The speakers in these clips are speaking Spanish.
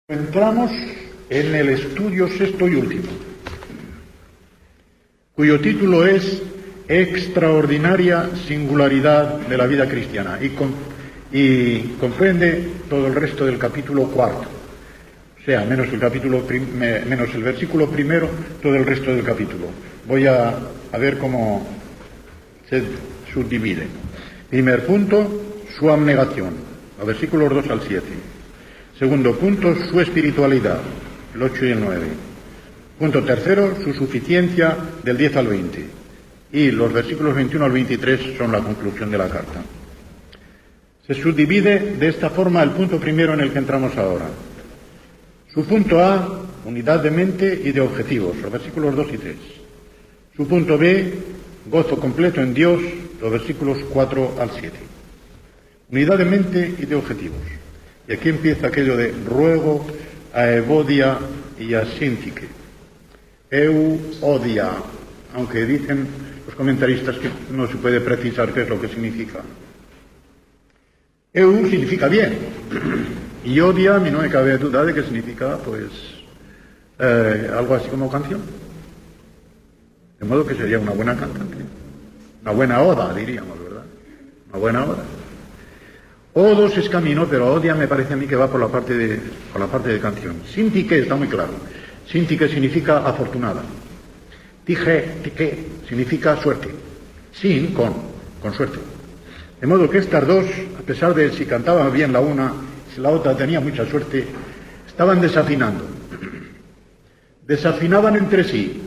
Entramos en el estudio sexto y último, cuyo título es Extraordinaria singularidad de la vida cristiana y comprende todo el resto del capítulo cuarto, o sea, menos el versículo primero, todo el resto del capítulo. Voy a ver cómo se subdivide. Primer punto, su abnegación, los versículos 2 al 7. Segundo punto, su espiritualidad, el 8 y el 9. Punto tercero, su suficiencia, del 10 al 20. Y los versículos 21 al 23 son la conclusión de la carta. Se subdivide de esta forma el punto primero en el que entramos ahora. Su punto A, unidad de mente y de objetivos, los versículos 2 y 3. Su punto B, gozo completo en Dios, los versículos 4 al 7. Unidad de mente y de objetivos. Y aquí empieza aquello de ruego a Evodia y a Síntique. Odia, aunque dicen los comentaristas que no se puede precisar qué es lo que significa. Significa bien, y odia, a mí no me cabe duda de que significa, pues, algo así como canción. De modo que sería una buena cantante, una buena oda, diríamos, ¿verdad? Una buena oda. Odos es camino, pero odia me parece a mí que va por la parte de canción. Síntique está muy claro. Síntique significa afortunada. Tique significa suerte. Sin, con suerte. De modo que estas dos, a pesar de si cantaban bien la una, si la otra tenía mucha suerte, estaban desafinando. Desafinaban entre sí.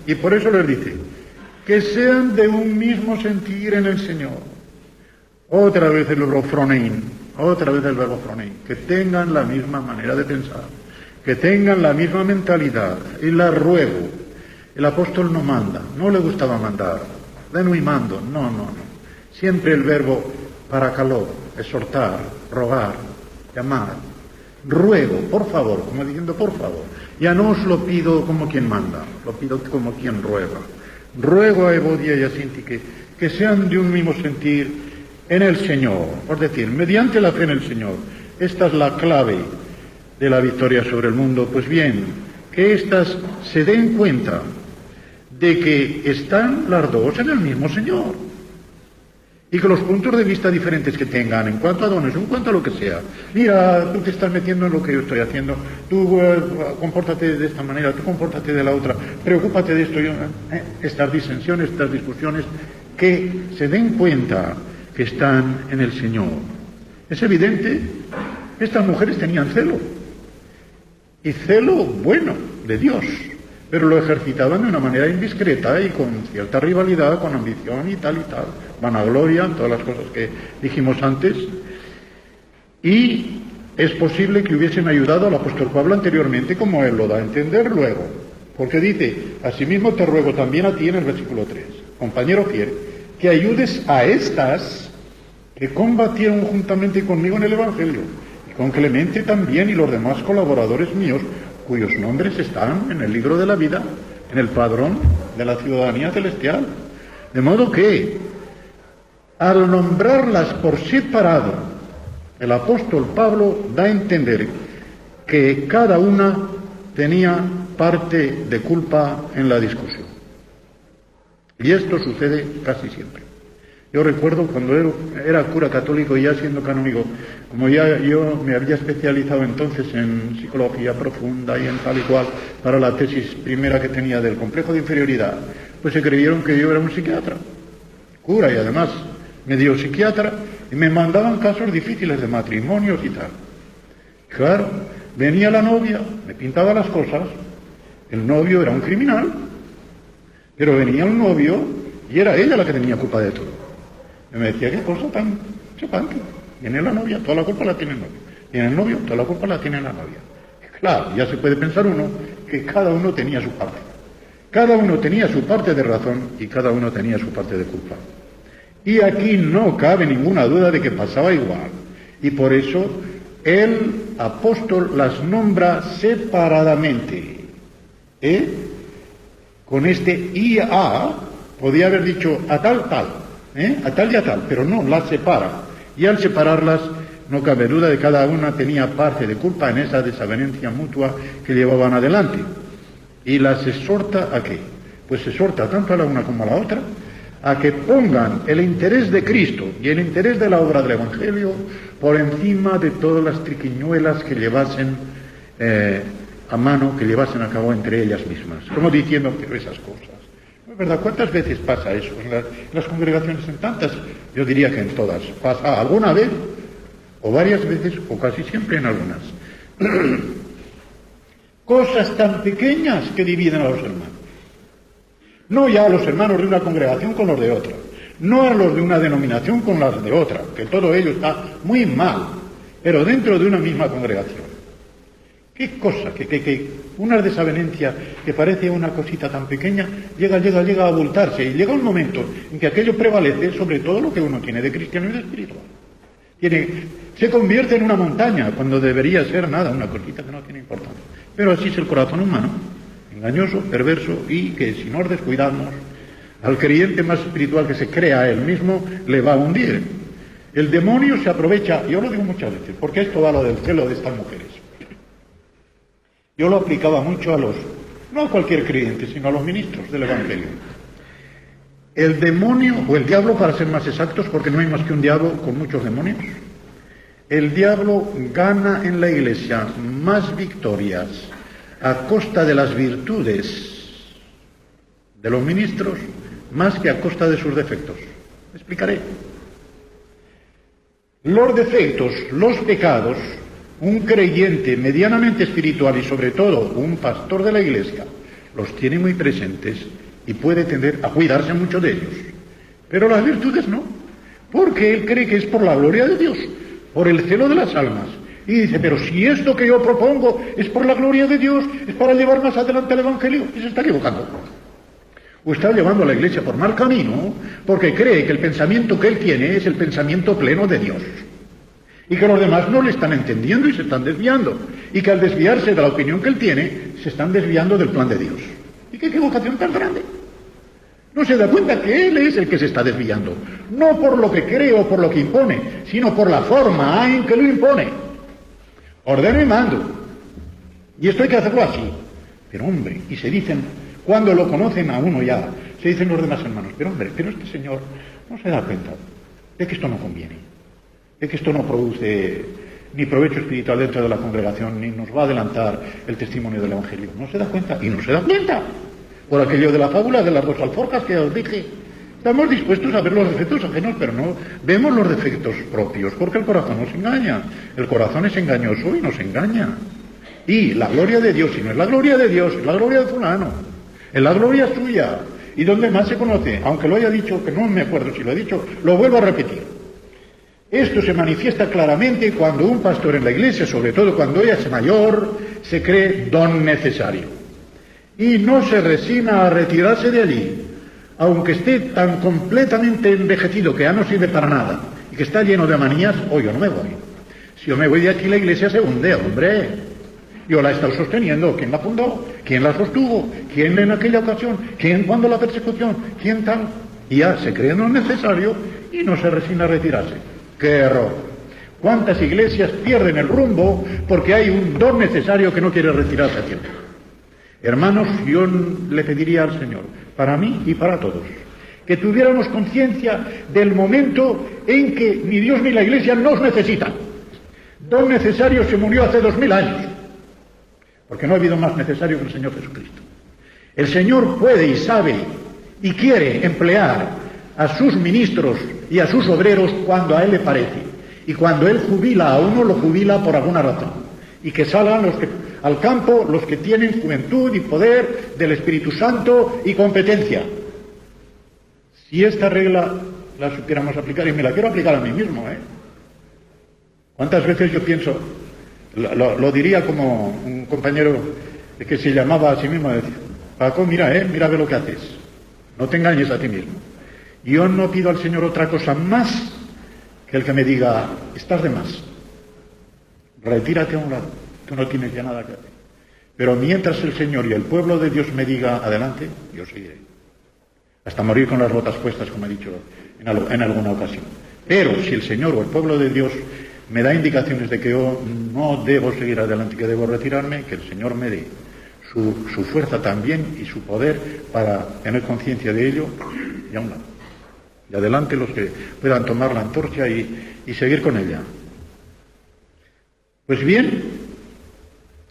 Y por eso les dice, que sean de un mismo sentir en el Señor. Otra vez el verbo phronein, que tengan la misma manera de pensar, que tengan la misma mentalidad. Y la ruego. El apóstol no manda, no le gustaba mandar, de y mando, no. Siempre el verbo paracaló, exhortar, rogar, llamar. Ruego, por favor, como diciendo por favor. Ya no os lo pido como quien manda, lo pido como quien ruega. Ruego a Evodia y a Síntique que sean de un mismo sentir en el Señor, es decir, mediante la fe en el Señor. Esta es la clave de la victoria sobre el mundo. Pues bien, que éstas se den cuenta de que están las dos en el mismo Señor y que los puntos de vista diferentes que tengan en cuanto a dones, en cuanto a lo que sea, mira, tú te estás metiendo en lo que yo estoy haciendo, tú compórtate de esta manera, tú compórtate de la otra, preocúpate de esto, estas disensiones, estas discusiones, que se den cuenta que están en el Señor. Es evidente, estas mujeres tenían celo, y celo bueno, de Dios, pero lo ejercitaban de una manera indiscreta y con cierta rivalidad, con ambición y tal, vanagloria, todas las cosas que dijimos antes. Y es posible que hubiesen ayudado al apóstol Pablo anteriormente, como él lo da a entender luego, porque dice, asimismo te ruego también a ti en el versículo 3, compañero fiel, que ayudes a estas que combatieron juntamente conmigo en el Evangelio, y con Clemente también y los demás colaboradores míos, cuyos nombres están en el libro de la vida, en el padrón de la ciudadanía celestial. De modo que, al nombrarlas por separado, el apóstol Pablo da a entender que cada una tenía parte de culpa en la discusión. Y esto sucede casi siempre. Yo recuerdo cuando era cura católico y ya siendo canónigo, como ya yo me había especializado entonces en psicología profunda y en tal y cual para la tesis primera que tenía del complejo de inferioridad, pues se creyeron que yo era un psiquiatra, cura y además medio psiquiatra, y me mandaban casos difíciles de matrimonios y tal. Claro, venía la novia, me pintaba las cosas, el novio era un criminal, pero venía el novio y era ella la que tenía culpa de todo. Y me decía, qué cosa tan chocante. Viene la novia, toda la culpa la tiene el novio. Viene el novio, toda la culpa la tiene la novia. Claro, ya se puede pensar uno que cada uno tenía su parte. Cada uno tenía su parte de razón y cada uno tenía su parte de culpa. Y aquí no cabe ninguna duda de que pasaba igual. Y por eso el apóstol las nombra separadamente. Con este y a, podía haber dicho a tal y a tal, pero no, las separa. Y al separarlas no cabe duda de que cada una tenía parte de culpa en esa desavenencia mutua que llevaban adelante. Y las exhorta ¿a qué? Pues exhorta tanto a la una como a la otra a que pongan el interés de Cristo y el interés de la obra del Evangelio por encima de todas las triquiñuelas que llevasen a mano, que llevasen a cabo entre ellas mismas. Como diciendo, pero esas cosas. ¿No es verdad? ¿Cuántas veces pasa eso en las congregaciones? En tantas, yo diría que en todas. Pasa alguna vez, o varias veces, o casi siempre en algunas. Cosas tan pequeñas que dividen a los hermanos. No ya a los hermanos de una congregación con los de otra, no a los de una denominación con las de otra, que todo ello está muy mal, pero dentro de una misma congregación. ¿Qué cosa? Que una desavenencia que parece una cosita tan pequeña llega a abultarse y llega un momento en que aquello prevalece sobre todo lo que uno tiene de cristiano y de espiritual. Se convierte en una montaña cuando debería ser nada, una cosita que no tiene importancia. Pero así es el corazón humano, engañoso, perverso, y que si nos descuidamos, al creyente más espiritual que se crea a él mismo, le va a hundir. El demonio se aprovecha, yo lo digo muchas veces, porque esto va a lo del celo de estas mujeres. Yo lo aplicaba mucho no a cualquier creyente, sino a los ministros del Evangelio. El demonio, o el diablo para ser más exactos, porque no hay más que un diablo con muchos demonios, el diablo gana en la Iglesia más victorias a costa de las virtudes de los ministros más que a costa de sus defectos. Explicaré. Los defectos, los pecados, un creyente medianamente espiritual y sobre todo un pastor de la Iglesia los tiene muy presentes y puede tender a cuidarse mucho de ellos. Pero las virtudes no, porque él cree que es por la gloria de Dios, por el celo de las almas. Y dice, pero si esto que yo propongo es por la gloria de Dios, es para llevar más adelante el Evangelio, y se está equivocando. O está llevando a la Iglesia por mal camino, porque cree que el pensamiento que él tiene es el pensamiento pleno de Dios. Y que los demás no le están entendiendo y se están desviando. Y que al desviarse de la opinión que él tiene, se están desviando del plan de Dios. ¿Y qué equivocación tan grande? No se da cuenta que él es el que se está desviando. No por lo que cree o por lo que impone, sino por la forma en que lo impone. Ordeno y mando. Y esto hay que hacerlo así. Pero hombre, y se dicen, cuando lo conocen a uno ya, se dicen los demás hermanos, pero hombre, pero este señor no se da cuenta de que esto no conviene, de que esto no produce ni provecho espiritual dentro de la congregación, ni nos va a adelantar el testimonio del Evangelio. No se da cuenta, y no se da cuenta. Por aquello de la fábula de las dos alforjas que os dije, estamos dispuestos a ver los defectos ajenos, pero no vemos los defectos propios, porque el corazón nos engaña. El corazón es engañoso y nos engaña. Y la gloria de Dios, si no es la gloria de Dios, es la gloria de fulano, es la gloria suya. Y donde más se conoce, aunque lo haya dicho, que no me acuerdo si lo he dicho, lo vuelvo a repetir. Esto se manifiesta claramente cuando un pastor en la iglesia, sobre todo cuando ella es mayor, se cree don necesario. Y no se resigna a retirarse de allí, aunque esté tan completamente envejecido que ya no sirve para nada, y que está lleno de manías, yo no me voy. Si yo me voy de aquí, la iglesia se hunde, hombre. Yo la he estado sosteniendo. ¿Quién la fundó? ¿Quién la sostuvo? ¿Quién en aquella ocasión? ¿Quién cuando la persecución? ¿Quién tal? Y ya se cree no necesario y no se resigna a retirarse. ¡Qué error! ¿Cuántas iglesias pierden el rumbo porque hay un don necesario que no quiere retirarse a tiempo? Hermanos, yo le pediría al Señor, para mí y para todos, que tuviéramos conciencia del momento en que ni Dios ni la iglesia nos necesitan. Don necesario se murió hace 2000 años, porque no ha habido más necesario que el Señor Jesucristo. El Señor puede y sabe y quiere emplear a sus ministros y a sus obreros cuando a Él le parece. Y cuando Él jubila a uno, lo jubila por alguna razón. Y que salgan al campo los que tienen juventud y poder del Espíritu Santo y competencia. Si esta regla la supiéramos aplicar, y me la quiero aplicar a mí mismo, ¿Cuántas veces yo pienso, lo diría como un compañero que se llamaba a sí mismo, decía, Paco, mira a ver lo que haces, no te engañes a ti mismo. Yo no pido al Señor otra cosa más que el que me diga, estás de más, retírate a un lado, tú no tienes ya nada que hacer. Pero mientras el Señor y el pueblo de Dios me diga adelante, yo seguiré, hasta morir con las botas puestas, como he dicho en alguna ocasión. Pero si el Señor o el pueblo de Dios me da indicaciones de que yo no debo seguir adelante, que debo retirarme, que el Señor me dé su fuerza también y su poder para tener conciencia de ello, y a un lado. Y adelante los que puedan tomar la antorcha y seguir con ella. Pues bien,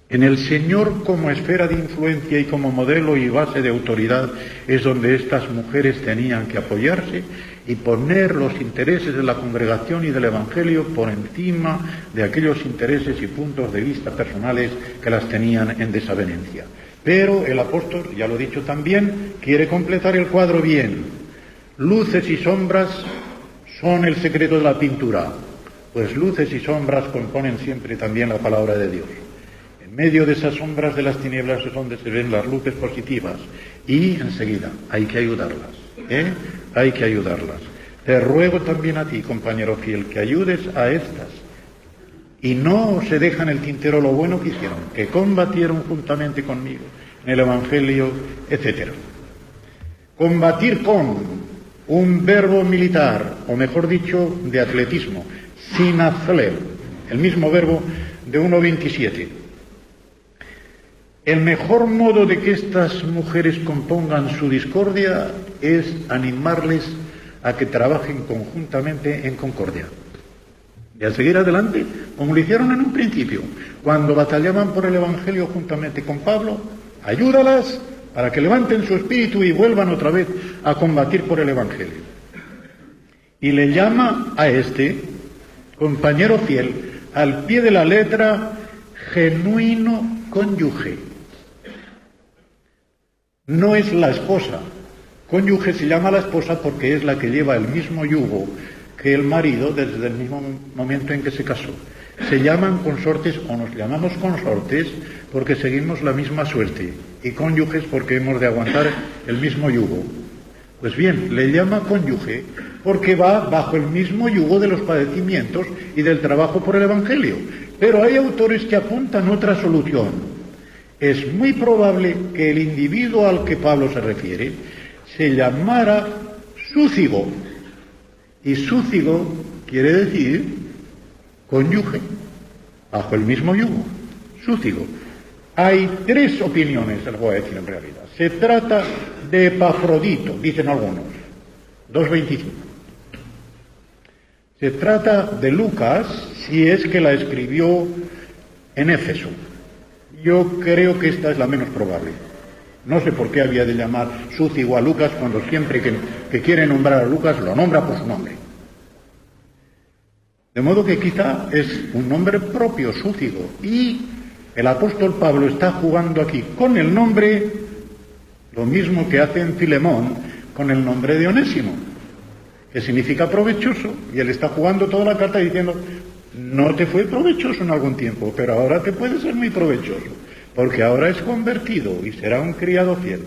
en el Señor como esfera de influencia y como modelo y base de autoridad es donde estas mujeres tenían que apoyarse y poner los intereses de la congregación y del Evangelio por encima de aquellos intereses y puntos de vista personales que las tenían en desavenencia. Pero el apóstol, ya lo he dicho también, quiere completar el cuadro bien. Luces y sombras son el secreto de la pintura, pues luces y sombras componen siempre también la palabra de Dios. En medio de esas sombras de las tinieblas es donde se ven las luces positivas y enseguida hay que ayudarlas, hay que ayudarlas. Te ruego también a ti, compañero fiel, que ayudes a estas y no se dejan el tintero lo bueno que hicieron, que combatieron juntamente conmigo en el Evangelio, etc. Combatir con un verbo militar, o mejor dicho, de atletismo, sinathleo, el mismo verbo de 1:27. El mejor modo de que estas mujeres compongan su discordia es animarles a que trabajen conjuntamente en concordia. Y al seguir adelante, como lo hicieron en un principio, cuando batallaban por el Evangelio juntamente con Pablo, ayúdalas para que levanten su espíritu y vuelvan otra vez a combatir por el Evangelio. Y le llama a este compañero fiel, al pie de la letra, genuino cónyuge. No es la esposa. Cónyuge se llama la esposa porque es la que lleva el mismo yugo que el marido desde el mismo momento en que se casó. Se llaman consortes, o nos llamamos consortes, porque seguimos la misma suerte, y cónyuges porque hemos de aguantar el mismo yugo. Pues bien, le llama cónyuge porque va bajo el mismo yugo de los padecimientos y del trabajo por el Evangelio. Pero hay autores que apuntan otra solución. Es muy probable que el individuo al que Pablo se refiere se llamara súcigo. Y súcigo quiere decir cónyuge, bajo el mismo yugo, súcigo. Hay tres opiniones, les voy a decir en realidad. Se trata de Epafrodito, dicen algunos, 2:25. Se trata de Lucas, si es que la escribió en Éfeso. Yo creo que esta es la menos probable. No sé por qué había de llamar súcigo a Lucas cuando siempre que quiere nombrar a Lucas lo nombra por su nombre. De modo que quizá es un nombre propio, súcigo, y el apóstol Pablo está jugando aquí con el nombre, lo mismo que hace en Filemón con el nombre de Onésimo, que significa provechoso, y él está jugando toda la carta diciendo, no te fue provechoso en algún tiempo, pero ahora te puede ser muy provechoso, porque ahora es convertido y será un criado fiel.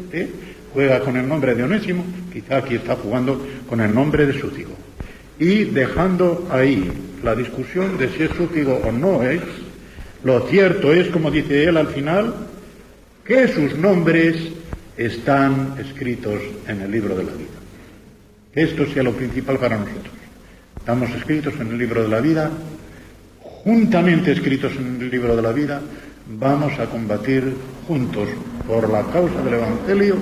Juega con el nombre de Onésimo, quizá aquí está jugando con el nombre de súcigo. Y dejando ahí la discusión de si es súcigo o no es, lo cierto es, como dice él al final, que sus nombres están escritos en el libro de la vida. Que esto sea lo principal para nosotros. Estamos escritos en el libro de la vida, juntamente escritos en el libro de la vida, vamos a combatir juntos por la causa del Evangelio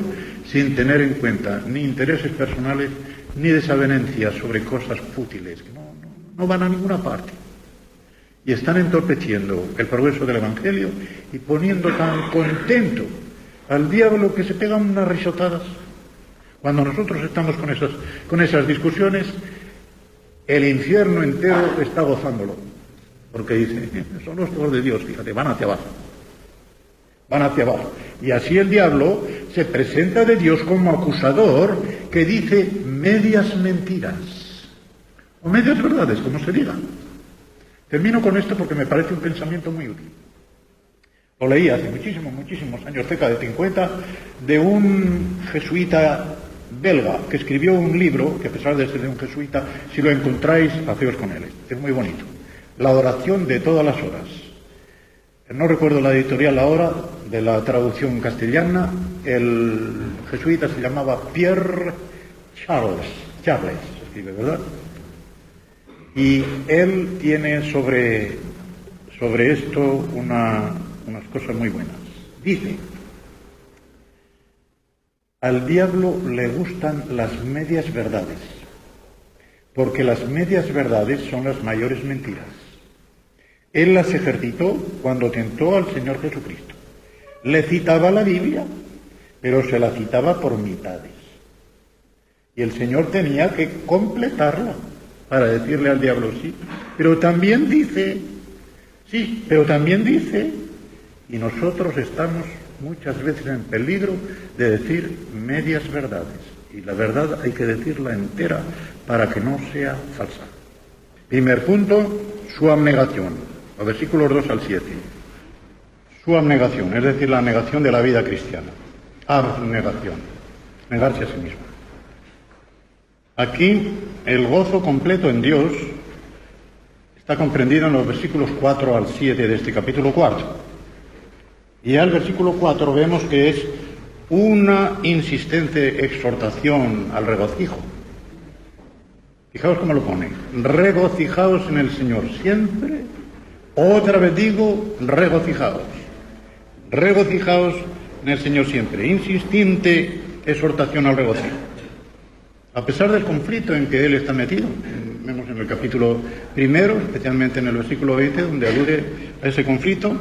sin tener en cuenta ni intereses personales ni desavenencias sobre cosas fútiles que no van a ninguna parte. Y están entorpeciendo el progreso del Evangelio y poniendo tan contento al diablo que se pegan unas risotadas. Cuando nosotros estamos con esas discusiones, el infierno entero está gozándolo. Porque dice, son los hijos de Dios, fíjate, van hacia abajo. Van hacia abajo. Y así el diablo se presenta de Dios como acusador que dice medias mentiras. O medias verdades, como se diga. Termino con esto porque me parece un pensamiento muy útil. Lo leí hace muchísimos años, cerca de 50, de un jesuita belga que escribió un libro, que a pesar de ser de un jesuita, si lo encontráis, haceos con él. Es muy bonito. La oración de todas las horas. No recuerdo la editorial ahora de la traducción castellana. El jesuita se llamaba Pierre Charles, se escribe, ¿verdad? Y él tiene sobre esto unas cosas muy buenas. Dice: al diablo le gustan las medias verdades, porque las medias verdades son las mayores mentiras. Él las ejercitó cuando tentó al Señor Jesucristo. Le citaba la Biblia, pero se la citaba por mitades. Y el Señor tenía que completarla para decirle al diablo sí. Pero también dice, y nosotros estamos muchas veces en peligro de decir medias verdades. Y la verdad hay que decirla entera para que no sea falsa. Primer punto, su abnegación. Los versículos 2 al 7. Su abnegación, es decir, la negación de la vida cristiana. Abnegación, negarse a sí mismo. Aquí el gozo completo en Dios está comprendido en los versículos 4 al 7 de este capítulo 4. Y al versículo 4 vemos que es una insistente exhortación al regocijo. Fijaos cómo lo pone: regocijaos en el Señor siempre. Otra vez digo, regocijaos. Regocijaos en el Señor siempre. Insistente exhortación al regocijo. A pesar del conflicto en que él está metido, vemos en el capítulo 1, especialmente en el versículo 20, donde alude a ese conflicto,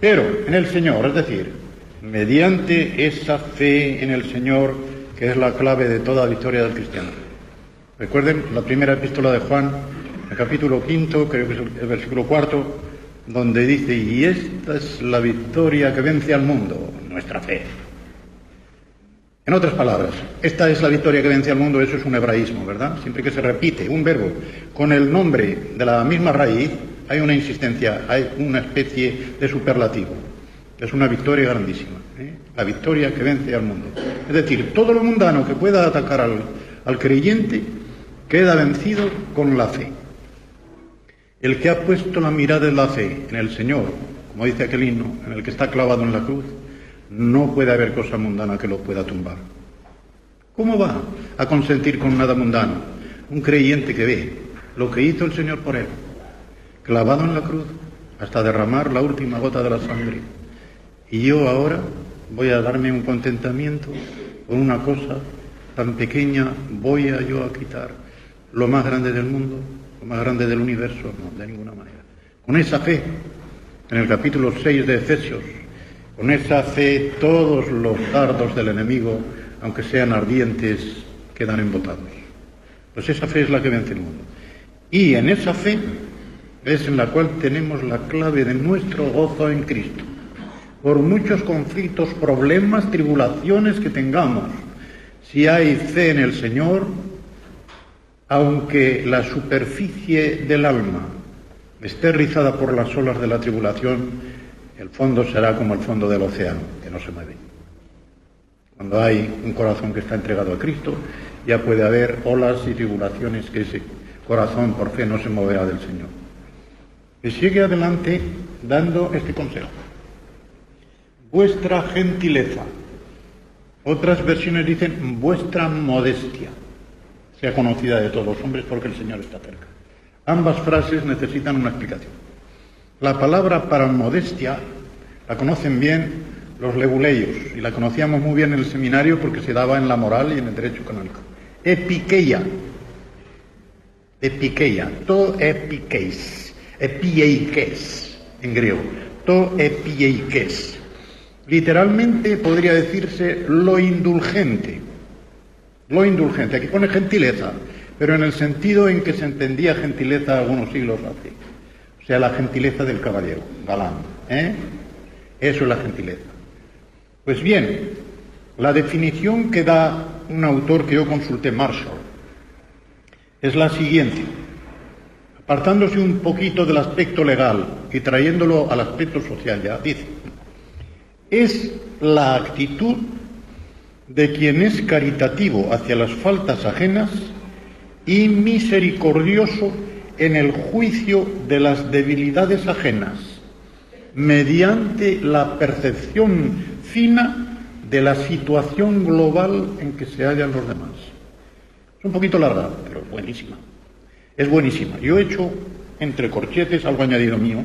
pero en el Señor, es decir, mediante esa fe en el Señor, que es la clave de toda victoria del cristiano. Recuerden la primera epístola de Juan, el capítulo 5, creo que es el versículo 4, donde dice: y esta es la victoria que vence al mundo, nuestra fe. En otras palabras, esta es la victoria que vence al mundo. Eso es un hebraísmo, ¿verdad? Siempre que se repite un verbo con el nombre de la misma raíz, hay una insistencia, hay una especie de superlativo. Es una victoria grandísima, la victoria que vence al mundo. Es decir, todo lo mundano que pueda atacar al creyente queda vencido con la fe. El que ha puesto la mirada en la fe en el Señor, como dice aquel himno, en el que está clavado en la cruz, no puede haber cosa mundana que lo pueda tumbar. ¿Cómo va a consentir con nada mundano un creyente que ve lo que hizo el Señor por él, clavado en la cruz hasta derramar la última gota de la sangre? Y yo ahora voy a darme un contentamiento con una cosa tan pequeña. Voy a yo a quitar lo más grande del mundo, lo más grande del universo. No, de ninguna manera. Con esa fe, en el capítulo 6 de Efesios, con esa fe todos los dardos del enemigo, aunque sean ardientes, quedan embotados. Pues esa fe es la que vence el mundo. Y en esa fe es en la cual tenemos la clave de nuestro gozo en Cristo. Por muchos conflictos, problemas, tribulaciones que tengamos, si hay fe en el Señor, aunque la superficie del alma esté rizada por las olas de la tribulación, el fondo será como el fondo del océano, que no se mueve. Cuando hay un corazón que está entregado a Cristo, ya puede haber olas y tribulaciones que ese corazón por fe no se moverá del Señor. Y sigue adelante dando este consejo: vuestra gentileza. Otras versiones dicen vuestra modestia sea conocida de todos los hombres, porque el Señor está cerca. Ambas frases necesitan una explicación. La palabra para modestia la conocen bien los leguleios, y la conocíamos muy bien en el seminario porque se daba en la moral y en el derecho canónico. Epikeia, to epikeis, epieikes en griego, to epieikes. Literalmente podría decirse lo indulgente. Lo indulgente, aquí pone gentileza, pero en el sentido en que se entendía gentileza algunos siglos hace. O sea, la gentileza del caballero, galán. Eso es la gentileza. Pues bien, la definición que da un autor que yo consulté, Marshall, es la siguiente. Apartándose un poquito del aspecto legal y trayéndolo al aspecto social ya, dice: es la actitud de quien es caritativo hacia las faltas ajenas y misericordioso en el juicio de las debilidades ajenas, mediante la percepción fina de la situación global en que se hallan los demás. Es un poquito larga, pero buenísima. Es buenísima. Yo he hecho, entre corchetes, algo añadido mío.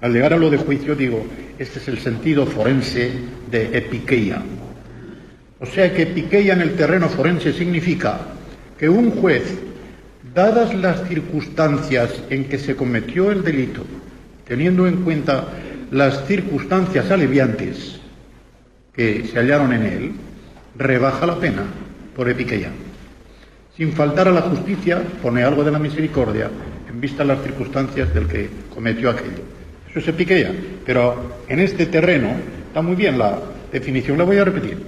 Al llegar a lo de juicio digo, este es el sentido forense de epikeia. O sea que epikeia en el terreno forense significa que un juez, dadas las circunstancias en que se cometió el delito, teniendo en cuenta las circunstancias aliviantes que se hallaron en él, rebaja la pena por epikeia. Sin faltar a la justicia, pone algo de la misericordia en vista de las circunstancias del que cometió aquello. Eso es epikeia, pero en este terreno está muy bien la definición, la voy a repetir.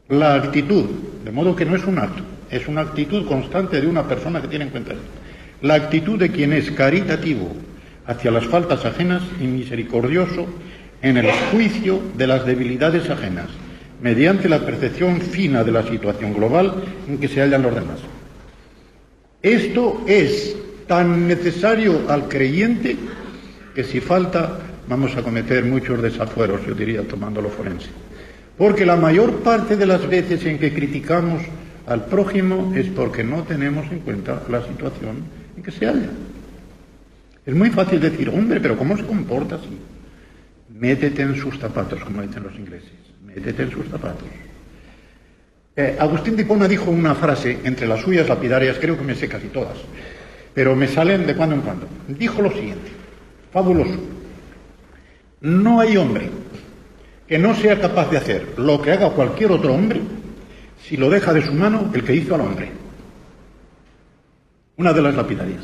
La actitud, de modo que no es un acto, es una actitud constante de una persona que tiene en cuenta esto. La actitud de quien es caritativo hacia las faltas ajenas y misericordioso en el juicio de las debilidades ajenas, mediante la percepción fina de la situación global en que se hallan los demás. Esto es tan necesario al creyente que si falta vamos a cometer muchos desafueros, yo diría, tomándolo forense. Porque la mayor parte de las veces en que criticamos al prójimo es porque no tenemos en cuenta la situación en que se halla. Es muy fácil decir, hombre, pero ¿cómo se comporta así? Métete en sus zapatos, como dicen los ingleses. Métete en sus zapatos. Agustín de Hipona dijo una frase, entre las suyas lapidarias, creo que me sé casi todas, pero me salen de cuando en cuando. Dijo lo siguiente, fabuloso. No hay hombre que no sea capaz de hacer lo que haga cualquier otro hombre si lo deja de su mano el que hizo al hombre. Una de las lapidarias.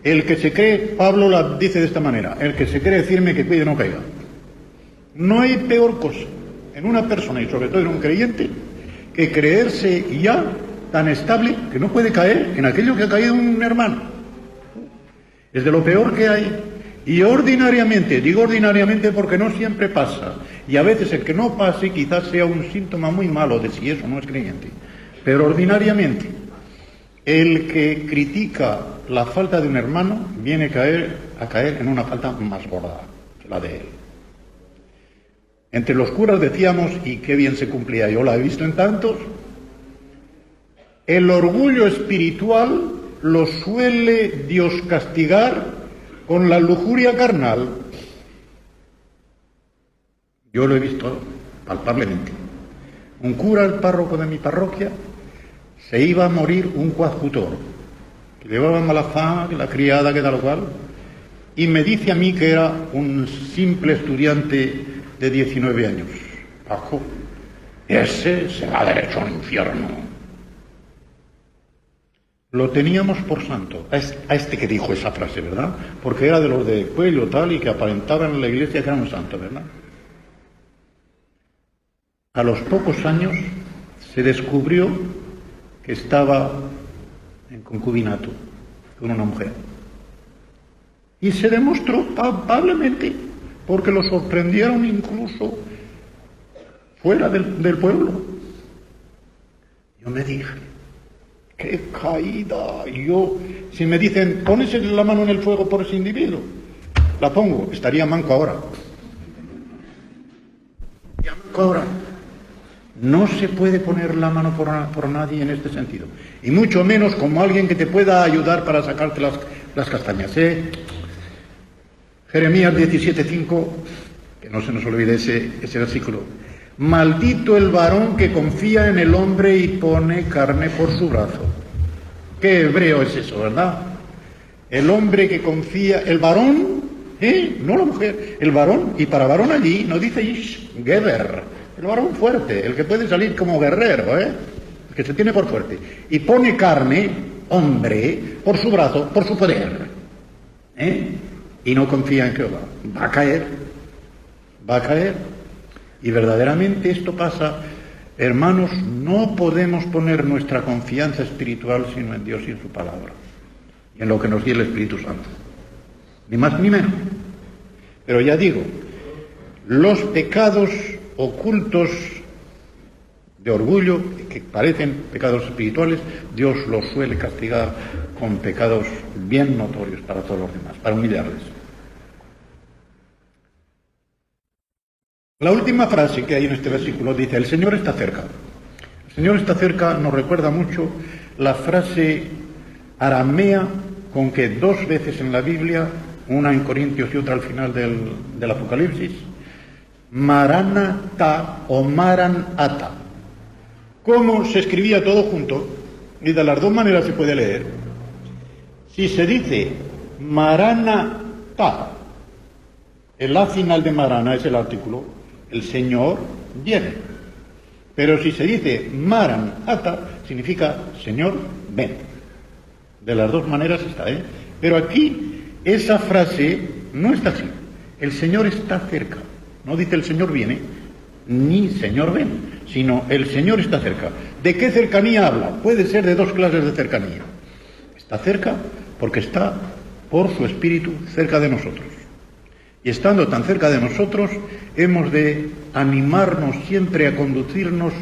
El que se cree, Pablo la dice de esta manera, el que se cree firme que cuide no caiga. No hay peor cosa en una persona, y sobre todo en un creyente, que creerse ya tan estable que no puede caer en aquello que ha caído un hermano. Es de lo peor que hay. Y ordinariamente, digo ordinariamente porque no siempre pasa, y a veces el que no pase quizás sea un síntoma muy malo de si eso no es creyente, pero ordinariamente el que critica la falta de un hermano viene a caer en una falta más gorda que la de él. Entre los curas decíamos, y qué bien se cumplía, yo la he visto en tantos, el orgullo espiritual lo suele Dios castigar con la lujuria carnal. Yo lo he visto palpablemente. Un cura, el párroco de mi parroquia, se iba a morir un coadjutor, que llevaba mala fama, que la criada, que tal o cual, y me dice a mí que era un simple estudiante de 19 años. Paco, ese se va derecho al infierno. Lo teníamos por santo, a este que dijo esa frase, ¿verdad? Porque era de los de cuello tal y que aparentaban en la iglesia que era un santo, ¿verdad? A los pocos años se descubrió que estaba en concubinato con una mujer. Y se demostró palpablemente, porque lo sorprendieron incluso fuera del pueblo. Yo me dije, ¡qué caída! Yo, si me dicen, pones la mano en el fuego por ese individuo, la pongo, estaría manco ahora. Estaría manco ahora. No se puede poner la mano por nadie en este sentido. Y mucho menos como alguien que te pueda ayudar para sacarte las castañas. Jeremías 17:5, que no se nos olvide ese versículo. Maldito el varón que confía en el hombre y pone carne por su brazo. Qué hebreo es eso, ¿verdad? El hombre que confía, el varón, no la mujer, el varón, y para varón allí no dice ish, geber, el varón fuerte, el que puede salir como guerrero, el que se tiene por fuerte, y pone carne, hombre, por su brazo, por su poder, y no confía en Jehová. Va a caer. Y verdaderamente esto pasa, hermanos, no podemos poner nuestra confianza espiritual sino en Dios y en su palabra, y en lo que nos dio el Espíritu Santo, ni más ni menos. Pero ya digo, los pecados ocultos de orgullo, que parecen pecados espirituales, Dios los suele castigar con pecados bien notorios para todos los demás, para humillarles. La última frase que hay en este versículo dice, el Señor está cerca. El Señor está cerca nos recuerda mucho la frase aramea con que dos veces en la Biblia, una en Corintios y otra al final del Apocalipsis, Maranatha o Maranatha. ¿Cómo se escribía todo junto? Y de las dos maneras se puede leer. Si se dice Maranatha, el A final de Marana es el artículo, el Señor viene. Pero si se dice Maranatha, significa Señor, ven. De las dos maneras está, ¿eh? Pero aquí esa frase no está así. El Señor está cerca. No dice el Señor viene, ni Señor ven, sino el Señor está cerca. ¿De qué cercanía habla? Puede ser de dos clases de cercanía. Está cerca porque está por su Espíritu cerca de nosotros. Y estando tan cerca de nosotros, hemos de animarnos siempre a conducirnos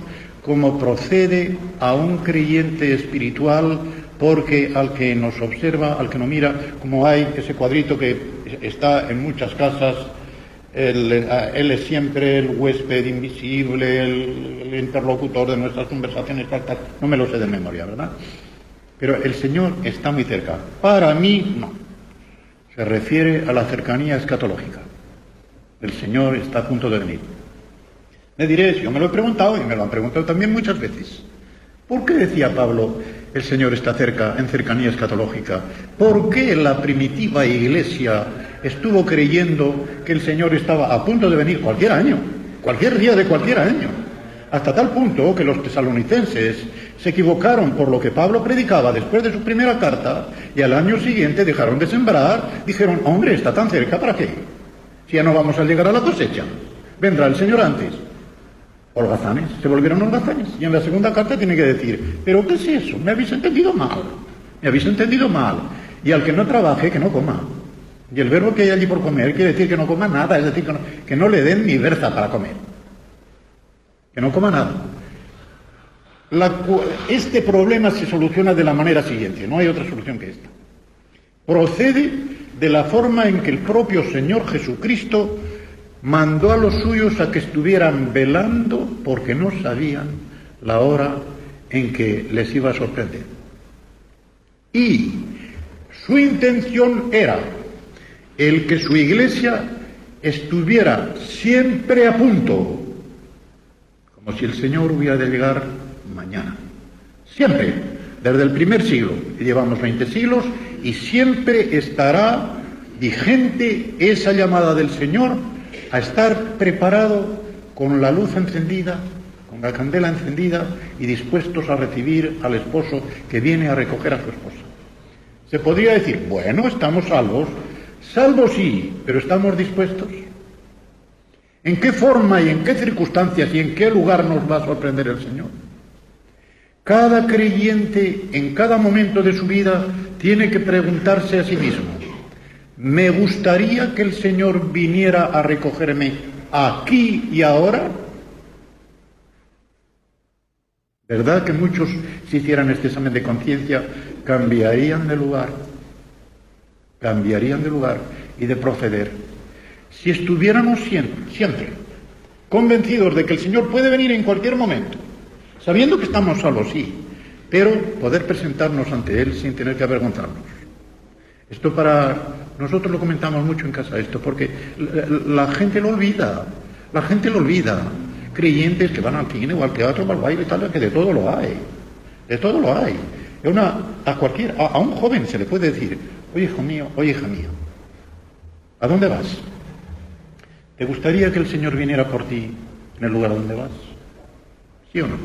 como procede a un creyente espiritual, porque al que nos observa, al que nos mira, como hay ese cuadrito que está en muchas casas, él es siempre el huésped invisible, el interlocutor de nuestras conversaciones, no me lo sé de memoria, ¿verdad? Pero el Señor está muy cerca. Para mí, no. Se refiere a la cercanía escatológica. El Señor está a punto de venir. Me diréis, yo me lo he preguntado y me lo han preguntado también muchas veces. ¿Por qué decía Pablo, el Señor está cerca, en cercanía escatológica? ¿Por qué la primitiva iglesia estuvo creyendo que el Señor estaba a punto de venir cualquier año, cualquier día de cualquier año? Hasta tal punto que los tesalonicenses se equivocaron por lo que Pablo predicaba después de su primera carta y al año siguiente dejaron de sembrar, dijeron, hombre, está tan cerca, ¿para qué? Si ya no vamos a llegar a la cosecha, vendrá el Señor antes. Holgazanes, se volvieron holgazanes. Y en la segunda carta tiene que decir, ¿pero qué es eso? Me habéis entendido mal. Me habéis entendido mal. Y al que no trabaje, que no coma. Y el verbo que hay allí por comer quiere decir que no coma nada, es decir, que no le den ni berza para comer. Que no coma nada. Este problema se soluciona de la manera siguiente, no hay otra solución que esta. Procede de la forma en que el propio Señor Jesucristo mandó a los suyos a que estuvieran velando porque no sabían la hora en que les iba a sorprender. Y su intención era el que su iglesia estuviera siempre a punto, como si el Señor hubiera de llegar mañana. Siempre, desde el primer siglo, llevamos 20 siglos, y siempre estará vigente esa llamada del Señor a estar preparado con la luz encendida, con la candela encendida y dispuestos a recibir al esposo que viene a recoger a su esposa. Se podría decir, bueno, estamos salvos. Salvos sí, pero ¿estamos dispuestos? ¿En qué forma y en qué circunstancias y en qué lugar nos va a sorprender el Señor? Cada creyente en cada momento de su vida tiene que preguntarse a sí mismo, ¿me gustaría que el Señor viniera a recogerme aquí y ahora? ¿Verdad que muchos, si hicieran este examen de conciencia, cambiarían de lugar y de proceder? Si estuviéramos siempre convencidos de que el Señor puede venir en cualquier momento, sabiendo que estamos solos, sí, pero poder presentarnos ante Él sin tener que avergonzarnos. Esto nosotros lo comentamos mucho en casa, esto, porque la gente lo olvida, creyentes que van al cine o al teatro o al baile, tal, que de todo lo hay. A un joven se le puede decir, oye hijo mío, oye hija mía, ¿a dónde vas? ¿Te gustaría que el Señor viniera por ti en el lugar donde vas? ¿Sí o no?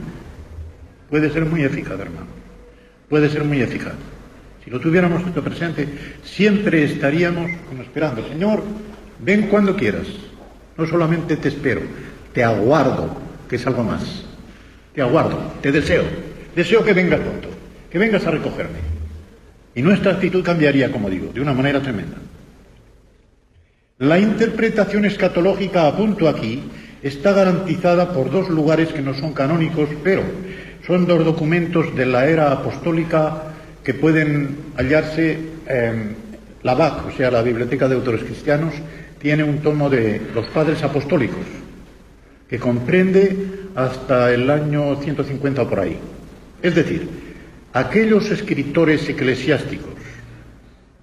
Puede ser muy eficaz, hermano. Puede ser muy eficaz. Si lo tuviéramos esto presente, siempre estaríamos como esperando. Señor, ven cuando quieras. No solamente te espero, te aguardo, que es algo más. Te aguardo, te deseo. Deseo que vengas pronto, que vengas a recogerme. Y nuestra actitud cambiaría, como digo, de una manera tremenda. La interpretación escatológica, apunto aquí, está garantizada por dos lugares que no son canónicos, pero son dos documentos de la era apostólica que pueden hallarse la BAC, o sea, la Biblioteca de Autores Cristianos, tiene un tomo de los Padres Apostólicos, que comprende hasta el año 150 o por ahí. Es decir, aquellos escritores eclesiásticos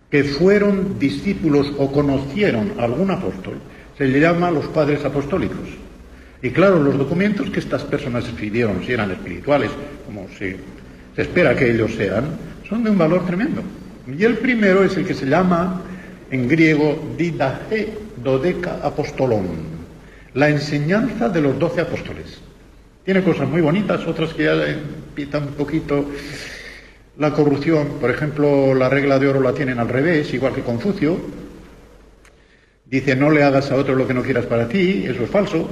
que fueron discípulos o conocieron a algún apóstol, se les llama los padres apostólicos. Y claro, los documentos que estas personas escribieron, si eran espirituales, como se espera que ellos sean, son de un valor tremendo. Y el primero es el que se llama, en griego, Didache Dodeca Apostolon, la enseñanza de los 12 apóstoles. Tiene cosas muy bonitas, otras que ya pitan un poquito la corrupción. Por ejemplo, la regla de oro la tienen al revés, igual que Confucio. Dice, no le hagas a otro lo que no quieras para ti, eso es falso.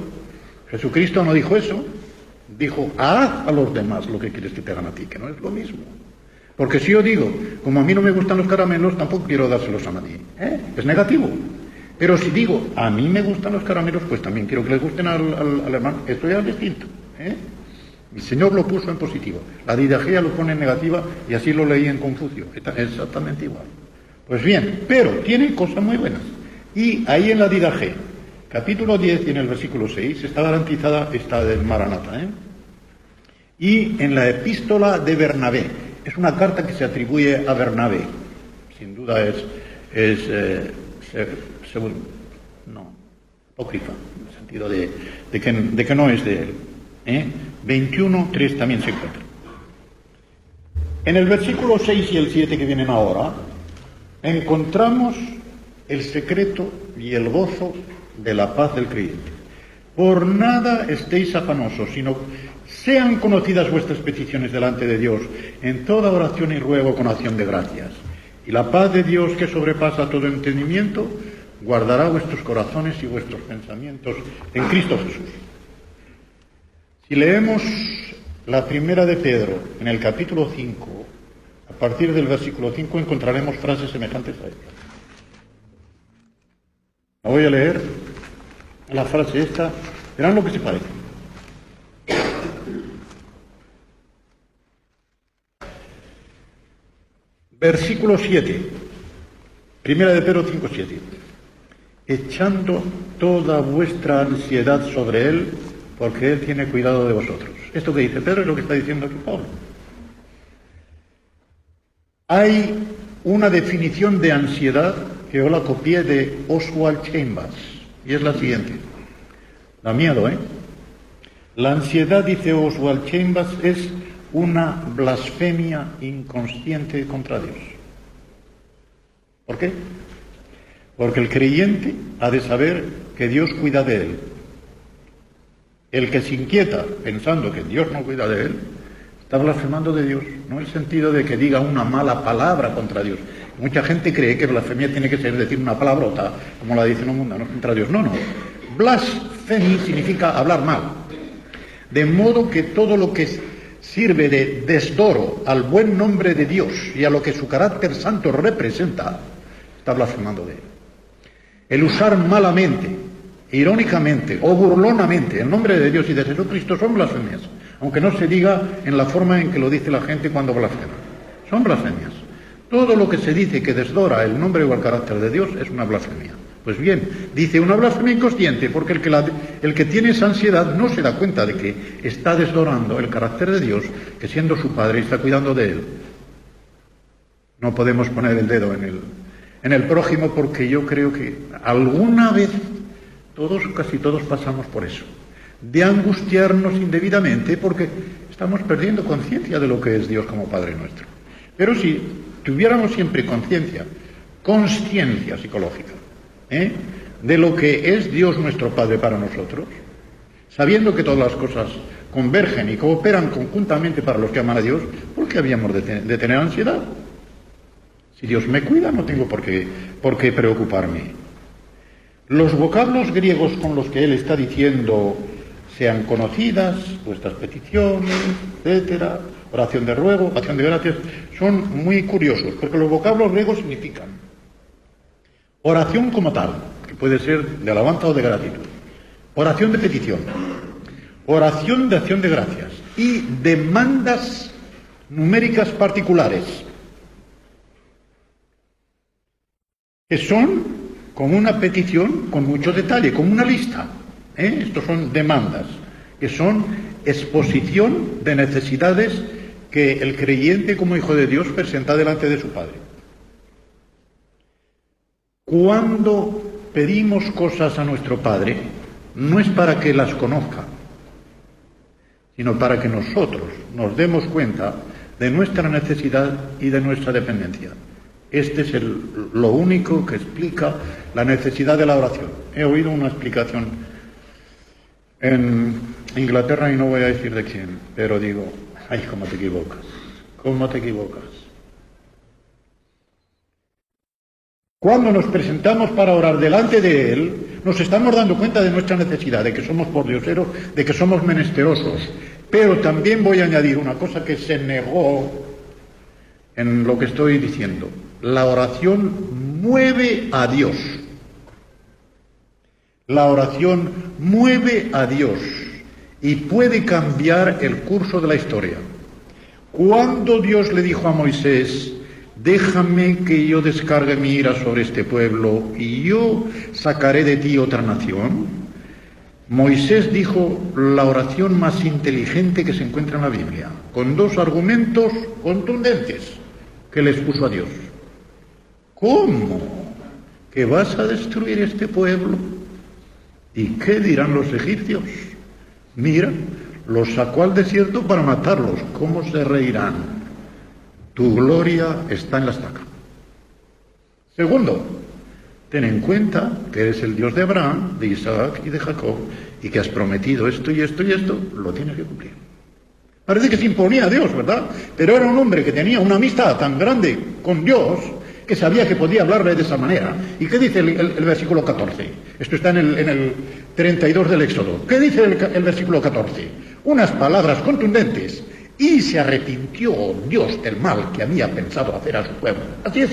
Jesucristo no dijo eso, dijo, haz a los demás lo que quieres que te hagan a ti, que no es lo mismo. Porque si yo digo, como a mí no me gustan los caramelos, tampoco quiero dárselos a nadie. Es negativo. Pero si digo, a mí me gustan los caramelos, pues también quiero que les gusten al hermano. Esto ya es distinto. El Señor lo puso en positivo. La didagea lo pone en negativa y así lo leí en Confucio. Está exactamente igual. Pues bien, pero tiene cosas muy buenas. Y ahí en la didagea, capítulo 10 y en el versículo 6, está garantizada esta del Maranata. Y en la epístola de Bernabé, es una carta que se atribuye a Bernabé. Sin duda apócrifa, en el sentido de que no es de él. 21:3 también se encuentra. En el versículo 6 y el 7 que vienen ahora, encontramos el secreto y el gozo de la paz del creyente. Por nada estéis afanosos, sino sean conocidas vuestras peticiones delante de Dios, en toda oración y ruego con acción de gracias. Y la paz de Dios, que sobrepasa todo entendimiento, guardará vuestros corazones y vuestros pensamientos en Cristo Jesús. Si leemos la primera de Pedro, en el capítulo 5, a partir del versículo 5 encontraremos frases semejantes a esta. La voy a leer, la frase esta, verán lo que se parece. Versículo 7, primera de Pedro 5:7. Echando toda vuestra ansiedad sobre Él, porque Él tiene cuidado de vosotros. Esto que dice Pedro es lo que está diciendo aquí Pablo. Hay una definición de ansiedad que yo la copié de Oswald Chambers, y es la siguiente. Da miedo, La ansiedad, dice Oswald Chambers, es una blasfemia inconsciente contra Dios. ¿Por qué? Porque el creyente ha de saber que Dios cuida de él. El que se inquieta pensando que Dios no cuida de él, está blasfemando de Dios, no en el sentido de que diga una mala palabra contra Dios. Mucha gente cree que blasfemia tiene que ser decir una palabrota, como la dicen los mundanos, contra Dios. No. Blasfemia significa hablar mal. De modo que todo lo que sirve de desdoro al buen nombre de Dios y a lo que su carácter santo representa, está blasfemando de él. El usar malamente, irónicamente o burlonamente el nombre de Dios y de Jesucristo son blasfemias, aunque no se diga en la forma en que lo dice la gente cuando blasfema. Son blasfemias. Todo lo que se dice que desdora el nombre o el carácter de Dios es una blasfemia. Pues bien, dice una blasfemia inconsciente, porque el que tiene esa ansiedad no se da cuenta de que está desdorando el carácter de Dios, que siendo su Padre está cuidando de él. No podemos poner el dedo en el prójimo, porque yo creo que alguna vez casi todos pasamos por eso, de angustiarnos indebidamente porque estamos perdiendo conciencia de lo que es Dios como Padre nuestro. Pero si tuviéramos siempre consciencia psicológica, de lo que es Dios nuestro Padre para nosotros, sabiendo que todas las cosas convergen y cooperan conjuntamente para los que aman a Dios, ¿por qué habíamos de tener ansiedad? Si Dios me cuida, no tengo por qué preocuparme. Los vocablos griegos con los que él está diciendo sean conocidas vuestras peticiones, etcétera, oración de ruego, acción de gracias, son muy curiosos, porque los vocablos griegos significan oración como tal, que puede ser de alabanza o de gratitud, oración de petición, oración de acción de gracias y demandas numéricas particulares, que son como una petición con mucho detalle, como una lista. Estos son demandas, que son exposición de necesidades que el creyente como hijo de Dios presenta delante de su Padre. Cuando pedimos cosas a nuestro Padre, no es para que las conozca, sino para que nosotros nos demos cuenta de nuestra necesidad y de nuestra dependencia. Este es lo único que explica la necesidad de la oración. He oído una explicación en Inglaterra, y no voy a decir de quién, pero digo, ay, cómo te equivocas, cómo te equivocas. Cuando nos presentamos para orar delante de Él, nos estamos dando cuenta de nuestra necesidad, de que somos pordioseros, de que somos menesterosos. Pero también voy a añadir una cosa que se negó en lo que estoy diciendo. La oración mueve a Dios. La oración mueve a Dios y puede cambiar el curso de la historia. Cuando Dios le dijo a Moisés, déjame que yo descargue mi ira sobre este pueblo y yo sacaré de ti otra nación, Moisés dijo la oración más inteligente que se encuentra en la Biblia, con dos argumentos contundentes que le expuso a Dios. ¿Cómo? ¿Que vas a destruir este pueblo? ¿Y qué dirán los egipcios? Mira, los sacó al desierto para matarlos. ¿Cómo se reirán? Tu gloria está en la estaca. Segundo, ten en cuenta que eres el Dios de Abraham, de Isaac y de Jacob, y que has prometido esto y esto y esto, lo tienes que cumplir. Parece que se imponía a Dios, ¿verdad? Pero era un hombre que tenía una amistad tan grande con Dios que sabía que podía hablarle de esa manera. ¿Y qué dice el versículo 14? Esto está en el 32 del Éxodo. ¿Qué dice el versículo 14? Unas palabras contundentes. Y se arrepintió Dios del mal que había pensado hacer a su pueblo. Así es.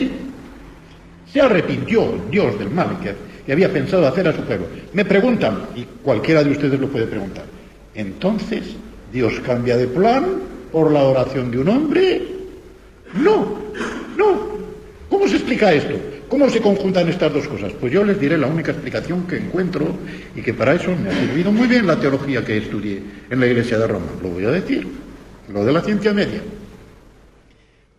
Se arrepintió Dios del mal que había pensado hacer a su pueblo. Me preguntan, y cualquiera de ustedes lo puede preguntar, ¿entonces Dios cambia de plan por la oración de un hombre? No. ¿Cómo se explica esto? ¿Cómo se conjuntan estas dos cosas? Pues yo les diré la única explicación que encuentro y que para eso me ha servido muy bien la teología que estudié en la Iglesia de Roma. Lo voy a decir, lo de la ciencia media.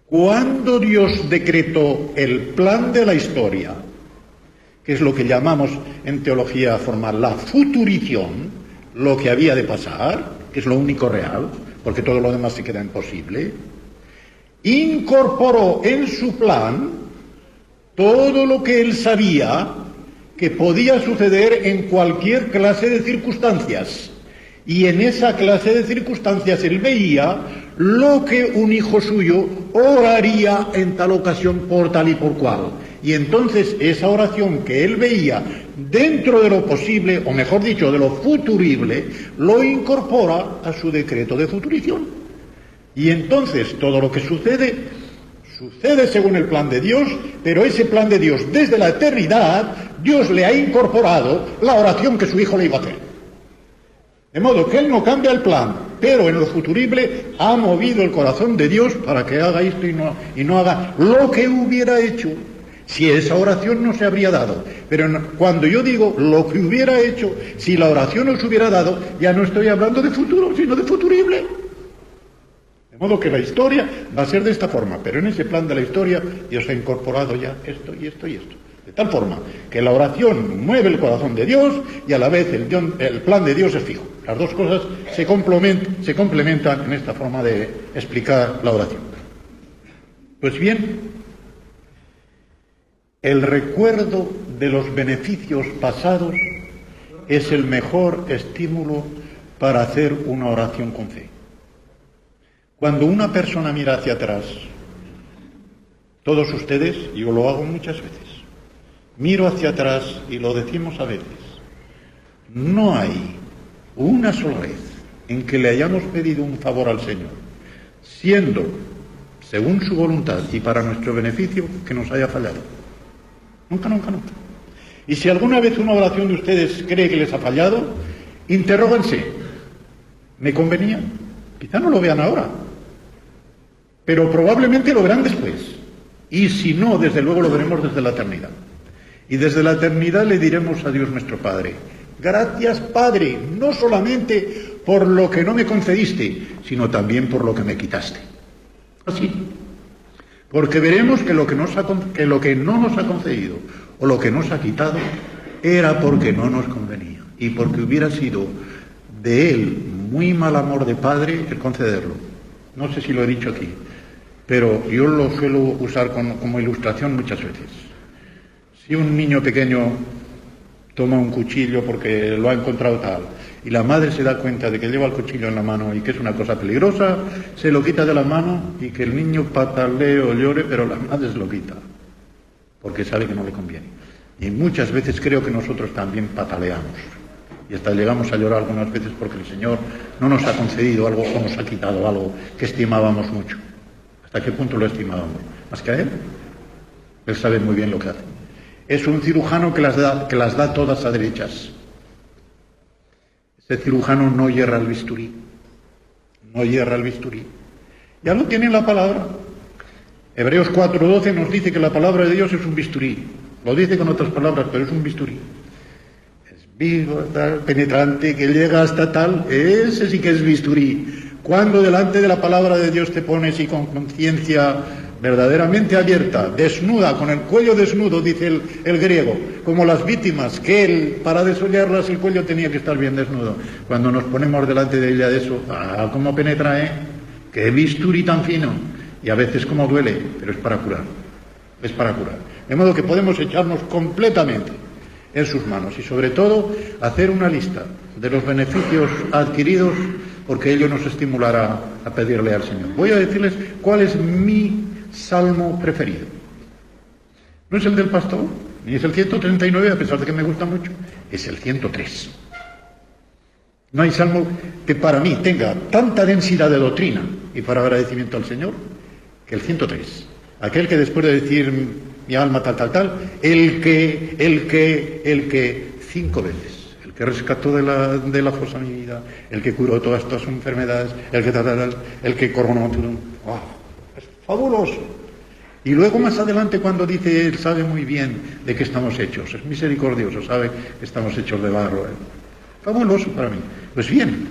Cuando Dios decretó el plan de la historia, que es lo que llamamos en teología formal la futurición, lo que había de pasar, que es lo único real, porque todo lo demás se queda imposible, incorporó en su plan todo lo que él sabía que podía suceder en cualquier clase de circunstancias. Y en esa clase de circunstancias él veía lo que un hijo suyo oraría en tal ocasión por tal y por cual. Y entonces esa oración que él veía dentro de lo posible, o mejor dicho, de lo futurible, lo incorpora a su decreto de futurición. Y entonces todo lo que sucede según el plan de Dios, pero ese plan de Dios desde la eternidad, Dios le ha incorporado la oración que su hijo le iba a hacer. De modo que él no cambia el plan, pero en lo futurible ha movido el corazón de Dios para que haga esto y no haga lo que hubiera hecho si esa oración no se habría dado. Pero cuando yo digo lo que hubiera hecho si la oración no se hubiera dado, ya no estoy hablando de futuro, sino de futurible. De modo que la historia va a ser de esta forma, pero en ese plan de la historia Dios ha incorporado ya esto y esto y esto. De tal forma que la oración mueve el corazón de Dios y a la vez el plan de Dios es fijo. Las dos cosas se complementan en esta forma de explicar la oración. Pues bien, el recuerdo de los beneficios pasados es el mejor estímulo para hacer una oración con fe. Cuando una persona mira hacia atrás, todos ustedes, yo lo hago muchas veces, miro hacia atrás y lo decimos a veces, no hay una sola vez en que le hayamos pedido un favor al Señor, siendo según su voluntad y para nuestro beneficio, que nos haya fallado. Nunca. Y si alguna vez una oración de ustedes cree que les ha fallado, interróguense. ¿Me convenía? Quizá no lo vean ahora, pero probablemente lo verán después. Y si no, desde luego lo veremos desde la eternidad. Y desde la eternidad le diremos a Dios nuestro Padre: gracias, Padre, no solamente por lo que no me concediste, sino también por lo que me quitaste. así. Porque veremos que lo que no nos ha concedido o lo que nos ha quitado era porque no nos convenía y porque hubiera sido de él muy mal amor de padre el concederlo. No sé si lo he dicho aquí, pero yo lo suelo usar como ilustración muchas veces. Si un niño pequeño toma un cuchillo porque lo ha encontrado tal, y la madre se da cuenta de que lleva el cuchillo en la mano y que es una cosa peligrosa, se lo quita de la mano y que el niño patalee o llore, pero la madre se lo quita, porque sabe que no le conviene. Y muchas veces creo que nosotros también pataleamos, y hasta llegamos a llorar algunas veces porque el Señor no nos ha concedido algo o nos ha quitado algo que estimábamos mucho. ¿Hasta qué punto lo estimábamos? ¿Más que a Él? Él sabe muy bien lo que hace. Es un cirujano que las da todas a derechas. Ese cirujano no hierra el bisturí. No hierra el bisturí. Ya lo tiene en la palabra. Hebreos 4:12 nos dice que la palabra de Dios es un bisturí. Lo dice con otras palabras, pero es un bisturí. Es vivo, tal, penetrante, que llega hasta tal. Ese sí que es bisturí. Cuando delante de la palabra de Dios te pones y con conciencia verdaderamente abierta, desnuda, con el cuello desnudo, dice el griego, como las víctimas, que él, para desollarlas, el cuello tenía que estar bien desnudo. Cuando nos ponemos delante de ella de eso, cómo penetra, qué bisturí tan fino, y a veces cómo duele, pero es para curar, es para curar. De modo que podemos echarnos completamente en sus manos y sobre todo hacer una lista de los beneficios adquiridos, porque ello nos estimulará a pedirle al Señor. Voy a decirles cuál es mi salmo preferido. No es el del pastor, ni es el 139, a pesar de que me gusta mucho, es el 103. No hay salmo que para mí tenga tanta densidad de doctrina y para agradecimiento al Señor que el 103. Aquel que después de decir mi alma tal, el que 5 veces, el que rescató de la fosa mi vida, el que curó todas estas enfermedades, el que coronó todo. ¡Wow! Es fabuloso. Y luego más adelante cuando dice, él sabe muy bien de qué estamos hechos, es misericordioso, sabe que estamos hechos de barro. Fabuloso para mí. Pues bien,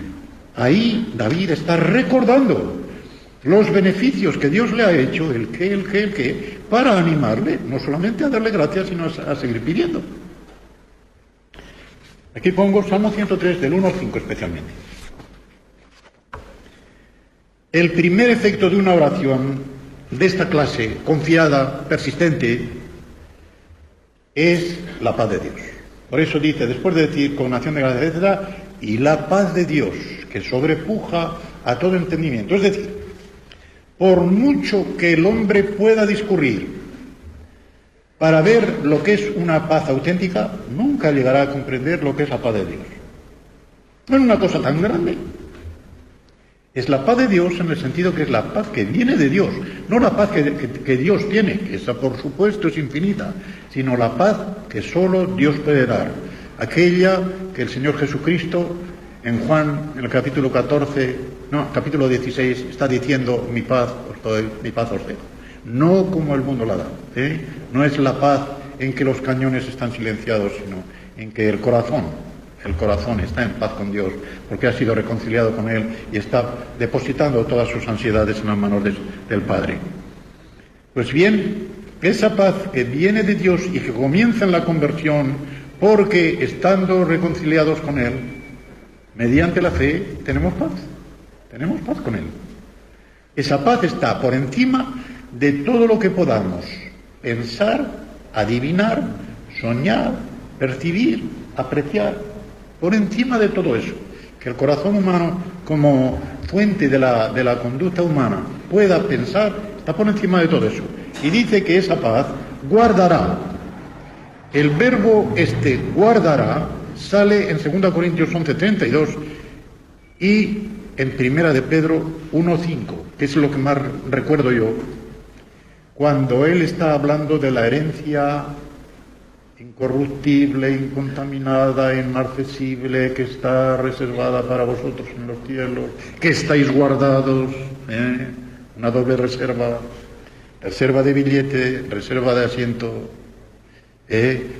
ahí David está recordando los beneficios que Dios le ha hecho, el que, para animarle, no solamente a darle gracias, sino a seguir pidiendo. Aquí pongo Salmo 103, del 1 al 5 especialmente. El primer efecto de una oración de esta clase, confiada, persistente, es la paz de Dios. Por eso dice, después de decir con acción de gracias, etc., y la paz de Dios, que sobrepuja a todo entendimiento. Es decir, por mucho que el hombre pueda discurrir para ver lo que es una paz auténtica, nunca llegará a comprender lo que es la paz de Dios. No es una cosa tan grande. Es la paz de Dios en el sentido que es la paz que viene de Dios, no la paz que Dios tiene, que esa por supuesto es infinita, sino la paz que solo Dios puede dar. Aquella que el Señor Jesucristo en Juan, en el capítulo 16, está diciendo, mi paz os doy, mi paz os dejo. No como el mundo la da. No es la paz en que los cañones están silenciados, sino en que el corazón está en paz con Dios, porque ha sido reconciliado con Él y está depositando todas sus ansiedades en las manos del Padre. Pues bien, esa paz que viene de Dios y que comienza en la conversión, porque estando reconciliados con Él, mediante la fe, tenemos paz con Él. Esa paz está por encima de todo lo que podamos pensar, adivinar, soñar, percibir, apreciar, por encima de todo eso. Que el corazón humano, como fuente de la conducta humana, pueda pensar, está por encima de todo eso. Y dice que esa paz guardará. El verbo guardará sale en 2 Corintios 11:32 y en 1 de Pedro 1:5, que es lo que más recuerdo yo, cuando él está hablando de la herencia incorruptible, incontaminada, inmarcesible, que está reservada para vosotros en los cielos, que estáis guardados, una doble reserva de billete, reserva de asiento.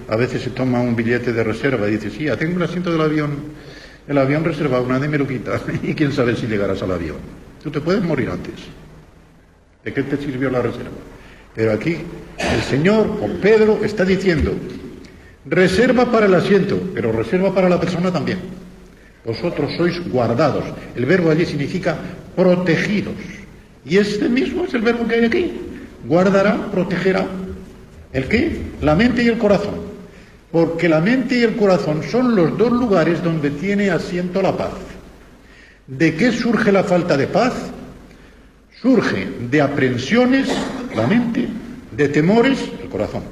A veces se toma un billete de reserva y dice, sí, tengo el asiento del avión reservado, nadie me lo quita, y quién sabe si llegarás al avión. Tú te puedes morir antes. ¿De qué te sirvió la reserva? Pero aquí el Señor, o Pedro, está diciendo, reserva para el asiento, pero reserva para la persona también. Vosotros sois guardados. El verbo allí significa protegidos. Y este mismo es el verbo que hay aquí. Guardará, protegerá. ¿El qué? La mente y el corazón. Porque la mente y el corazón son los dos lugares donde tiene asiento la paz. ¿De qué surge la falta de paz? Surge de aprensiones, la mente, de temores, el corazón.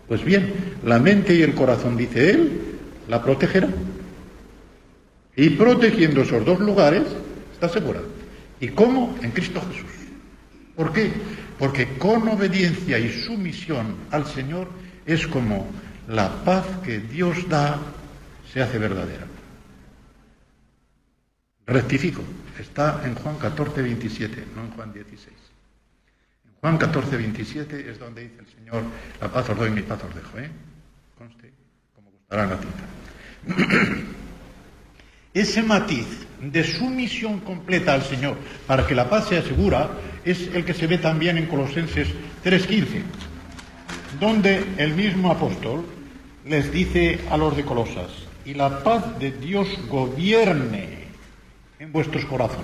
Pues bien, la mente y el corazón, dice él, la protegerá. Y protegiendo esos dos lugares, está segura. ¿Y cómo? En Cristo Jesús. ¿Por qué? Porque con obediencia y sumisión al Señor es como la paz que Dios da se hace verdadera. Rectifico, está en Juan 14, 27, no en Juan 16. En Juan 14, 27 es donde dice el Señor, la paz os doy, mi paz os dejo, conste, como gustará la tinta. Ese matiz de sumisión completa al Señor para que la paz sea segura es el que se ve también en Colosenses 3:15, donde el mismo apóstol les dice a los de Colosas, y la paz de Dios gobierne en vuestros corazones.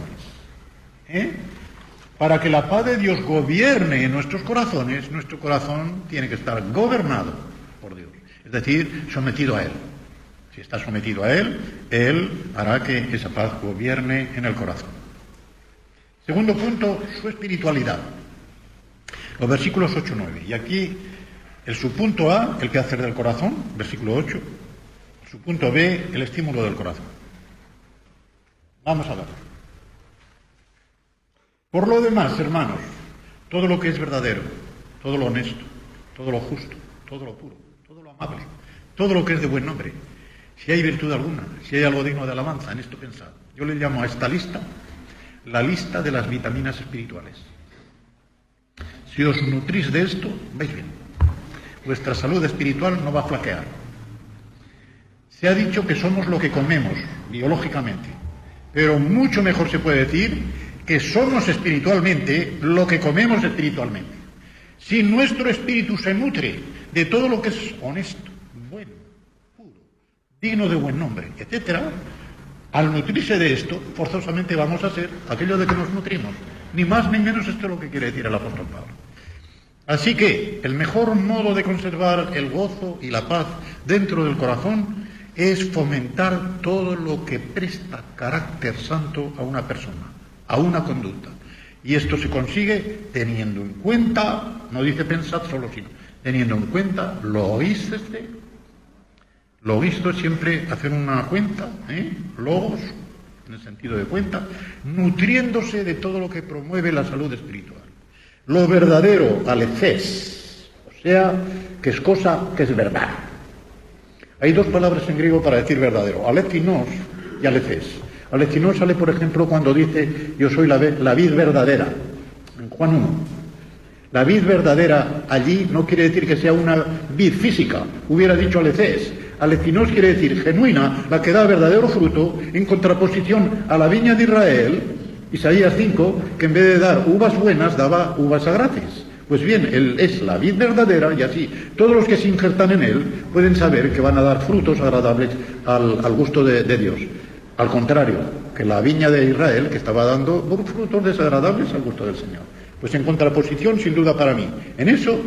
Para que la paz de Dios gobierne en nuestros corazones, nuestro corazón tiene que estar gobernado por Dios, es decir, sometido a Él. Si está sometido a Él, Él hará que esa paz gobierne en el corazón. Segundo punto, su espiritualidad. Los versículos 8 y 9. Y aquí, el subpunto A, el quehacer del corazón, versículo 8. El subpunto B, el estímulo del corazón. Vamos a ver. Por lo demás, hermanos, todo lo que es verdadero, todo lo honesto, todo lo justo, todo lo puro, todo lo amable, todo lo que es de buen nombre, si hay virtud alguna, si hay algo digno de alabanza, en esto pensad. Yo le llamo a esta lista la lista de las vitaminas espirituales. Si os nutrís de esto, vais bien. Vuestra salud espiritual no va a flaquear. Se ha dicho que somos lo que comemos, biológicamente, pero mucho mejor se puede decir que somos espiritualmente lo que comemos espiritualmente. Si nuestro espíritu se nutre de todo lo que es honesto, bueno, puro, digno de buen nombre, etc., al nutrirse de esto, forzosamente vamos a ser aquello de que nos nutrimos. Ni más ni menos esto es lo que quiere decir el apóstol Pablo. Así que el mejor modo de conservar el gozo y la paz dentro del corazón es fomentar todo lo que presta carácter santo a una persona, a una conducta. Y esto se consigue teniendo en cuenta, no dice pensad solo, sino teniendo en cuenta lo oísteste. Lo visto es siempre hacer una cuenta, logos, en el sentido de cuenta, nutriéndose de todo lo que promueve la salud espiritual. Lo verdadero, alethés, o sea, que es cosa que es verdad. Hay dos palabras en griego para decir verdadero, alethinos y alethés. Alethinos sale, por ejemplo, cuando dice, yo soy la vid verdadera, en Juan 1. La vid verdadera allí no quiere decir que sea una vid física, hubiera dicho alethés. Alethinos quiere decir genuina, la que da verdadero fruto, en contraposición a la viña de Israel, Isaías 5, que en vez de dar uvas buenas, daba uvas gratis. Pues bien, él es la vid verdadera y así todos los que se injertan en él pueden saber que van a dar frutos agradables al gusto de Dios. Al contrario, que la viña de Israel, que estaba dando frutos desagradables al gusto del Señor. Pues en contraposición, sin duda para mí. En eso,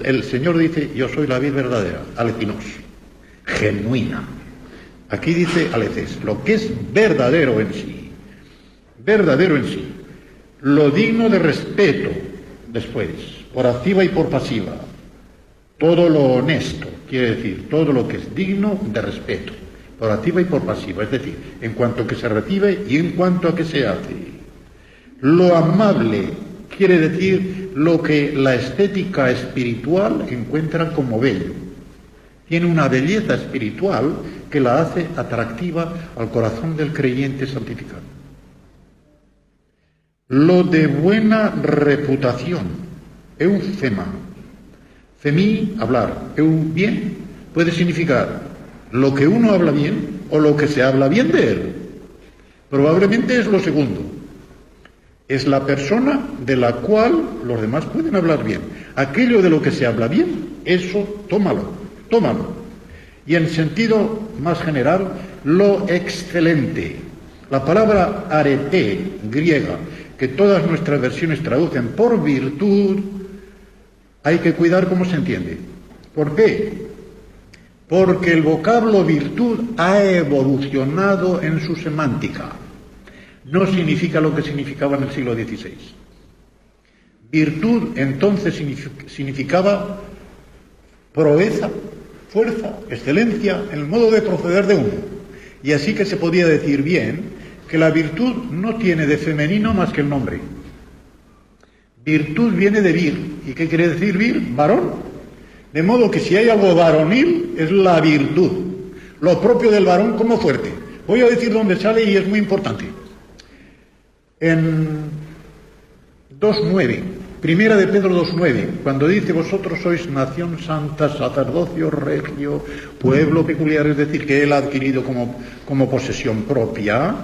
el Señor dice, yo soy la vid verdadera, alethinos, genuina. Aquí dice alethés, lo que es verdadero en sí. Verdadero en sí. Lo digno de respeto, después, por activa y por pasiva. Todo lo honesto, quiere decir, todo lo que es digno de respeto, por activa y por pasiva, es decir, en cuanto a que se recibe y en cuanto a que se hace. Lo amable quiere decir lo que la estética espiritual encuentra como bello. Tiene una belleza espiritual que la hace atractiva al corazón del creyente santificado. Lo de buena reputación, eufema, femí, hablar, bien, puede significar lo que uno habla bien o lo que se habla bien de él. Probablemente es lo segundo. Es la persona de la cual los demás pueden hablar bien. Aquello de lo que se habla bien, eso tómalo, tómalo. Y en sentido más general, lo excelente. La palabra arete, griega, que todas nuestras versiones traducen por virtud, hay que cuidar cómo se entiende. ¿Por qué? Porque el vocablo virtud ha evolucionado en su semántica. No significa lo que significaba en el siglo XVI. Virtud entonces significaba proeza, fuerza, excelencia en el modo de proceder de uno. Y así que se podía decir bien que la virtud no tiene de femenino más que el nombre. Virtud viene de vir. ¿Y qué quiere decir vir? Varón. De modo que si hay algo varonil, es la virtud. Lo propio del varón como fuerte. Voy a decir dónde sale y es muy importante. En 2.9, primera de Pedro 2.9, cuando dice vosotros sois nación santa, sacerdocio regio, pueblo peculiar, es decir, que él ha adquirido como posesión propia,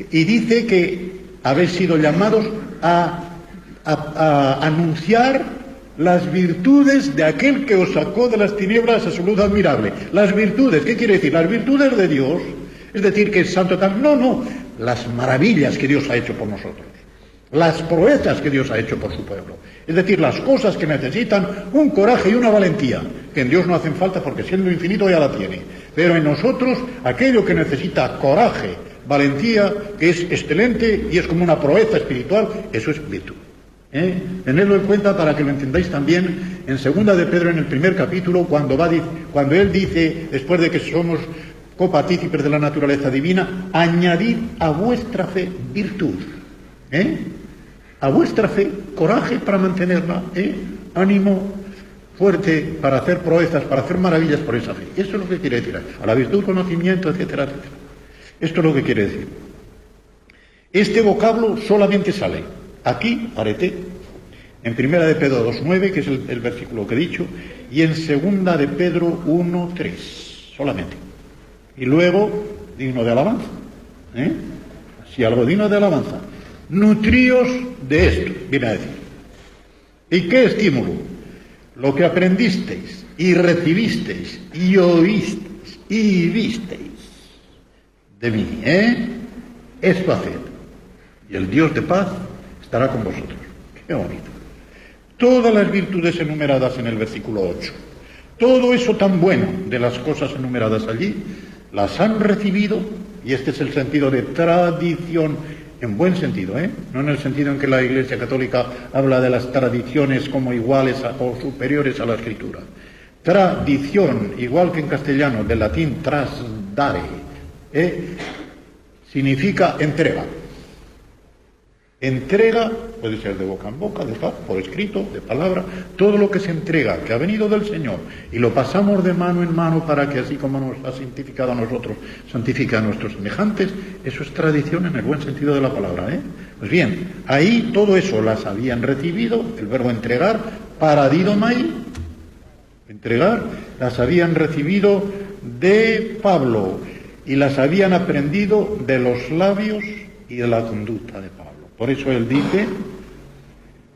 y dice que habéis sido llamados a anunciar las virtudes de aquel que os sacó de las tinieblas a su luz admirable. Las virtudes, ¿qué quiere decir? Las virtudes de Dios, es decir, que es santo tal. No, las maravillas que Dios ha hecho por nosotros, las proezas que Dios ha hecho por su pueblo, es decir, las cosas que necesitan un coraje y una valentía, que en Dios no hacen falta porque siendo infinito ya la tiene, pero en nosotros aquello que necesita coraje, valentía, que es excelente y es como una proeza espiritual, eso es virtud. Tenedlo en cuenta para que lo entendáis también en segunda de Pedro, en el primer capítulo, cuando él dice, después de que somos copartícipes de la naturaleza divina, añadid a vuestra fe virtud, a vuestra fe coraje para mantenerla, ánimo fuerte para hacer proezas, para hacer maravillas por esa fe. Eso es lo que quiere decir. A la virtud, conocimiento, etcétera, etcétera. Esto es lo que quiere decir. Este vocablo solamente sale aquí, arete, en primera de Pedro 2.9, que es el versículo que he dicho, y en segunda de Pedro 1.3, solamente. Y luego, digno de alabanza. Si algo digno de alabanza. Nutríos de esto, viene a decir. ¿Y qué estímulo? Lo que aprendisteis, y recibisteis, y oísteis, y visteis de mí, esto haced. Y el Dios de paz estará con vosotros. Qué bonito. Todas las virtudes enumeradas en el versículo 8, todo eso tan bueno de las cosas enumeradas allí, las han recibido, y este es el sentido de tradición, en buen sentido, no en el sentido en que la Iglesia Católica habla de las tradiciones como iguales o superiores a la Escritura. Tradición, igual que en castellano, del latín trasdare, significa entrega. Entrega puede ser de boca en boca, por escrito, de palabra, todo lo que se entrega, que ha venido del Señor, y lo pasamos de mano en mano para que así como nos ha santificado a nosotros, santifique a nuestros semejantes. Eso es tradición en el buen sentido de la palabra. Pues bien, ahí todo eso las habían recibido, el verbo entregar, paradidomai, entregar, las habían recibido de Pablo y las habían aprendido de los labios y de la conducta de Pablo. Por eso él dice,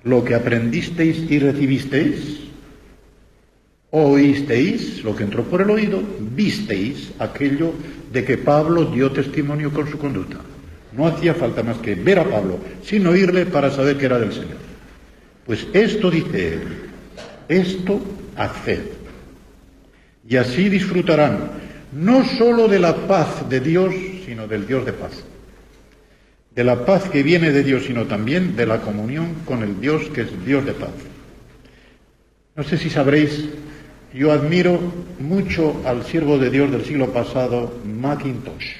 lo que aprendisteis y recibisteis, oísteis, lo que entró por el oído, visteis aquello de que Pablo dio testimonio con su conducta. No hacía falta más que ver a Pablo, sin oírle, para saber que era del Señor. Pues esto dice él, esto haced. Y así disfrutarán, no sólo de la paz de Dios, sino del Dios de paz. De la paz que viene de Dios, sino también de la comunión con el Dios que es Dios de paz. No sé si sabréis, yo admiro mucho al siervo de Dios del siglo pasado, Mackintosh.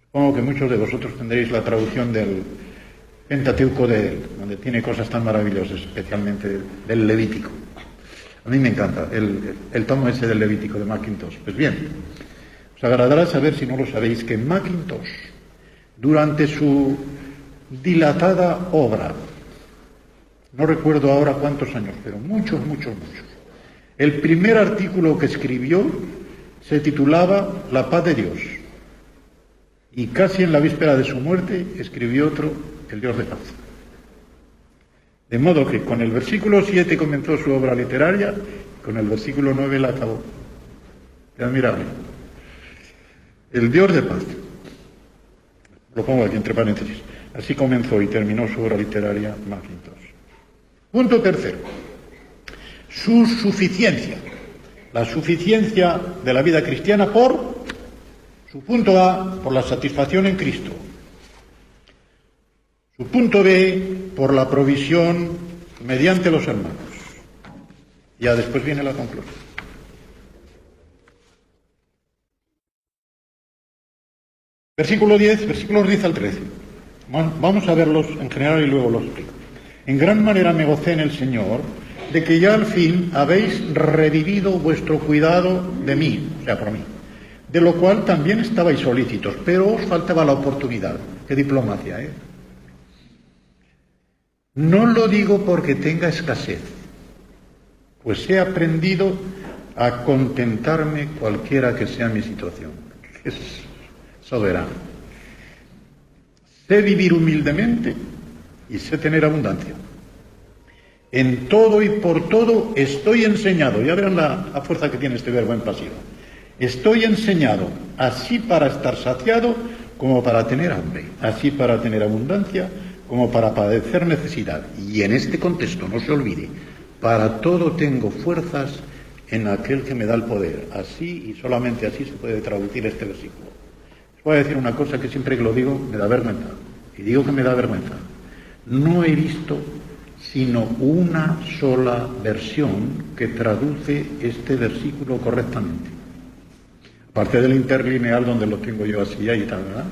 Supongo que muchos de vosotros tendréis la traducción del Pentateuco de él, donde tiene cosas tan maravillosas, especialmente del Levítico. A mí me encanta el tomo ese del Levítico de Mackintosh. Pues bien, os agradará saber, si no lo sabéis, que Mackintosh, durante su dilatada obra, no recuerdo ahora cuántos años, pero muchos, el primer artículo que escribió se titulaba La paz de Dios. y casi en la víspera de su muerte escribió otro, El Dios de paz. De modo que con el versículo 7 comenzó su obra literaria, con el versículo 9 la acabó. Es admirable. El Dios de paz. Lo pongo aquí entre paréntesis. Así comenzó y terminó su obra literaria Mackintosh. Punto tercero. Su suficiencia. La suficiencia de la vida cristiana por, su punto A, por la satisfacción en Cristo. Su punto B, por la provisión mediante los hermanos. Ya después viene la conclusión. Versículos 10 al 13. Vamos a verlos en general y luego los explico. En gran manera me gocé en el Señor de que ya al fin habéis revivido vuestro cuidado de mí, o sea, por mí, de lo cual también estabais solícitos, pero os faltaba la oportunidad. Qué diplomacia, ¿eh? No lo digo porque tenga escasez, pues he aprendido a contentarme cualquiera que sea mi situación. Es soberano. Sé vivir humildemente y sé tener abundancia. En todo y por todo estoy enseñado. Ya verán la fuerza que tiene este verbo en pasivo. Estoy enseñado, así para estar saciado como para tener hambre, así para tener abundancia como para padecer necesidad. Y en este contexto, no se olvide, para todo tengo fuerzas en aquel que me da el poder. Así y solamente así se puede traducir este versículo. Les voy a decir una cosa que siempre que lo digo me da vergüenza. Y digo que me da vergüenza. No he visto sino una sola versión que traduce este versículo correctamente. Aparte del interlineal donde lo tengo yo así ahí tal, ¿verdad?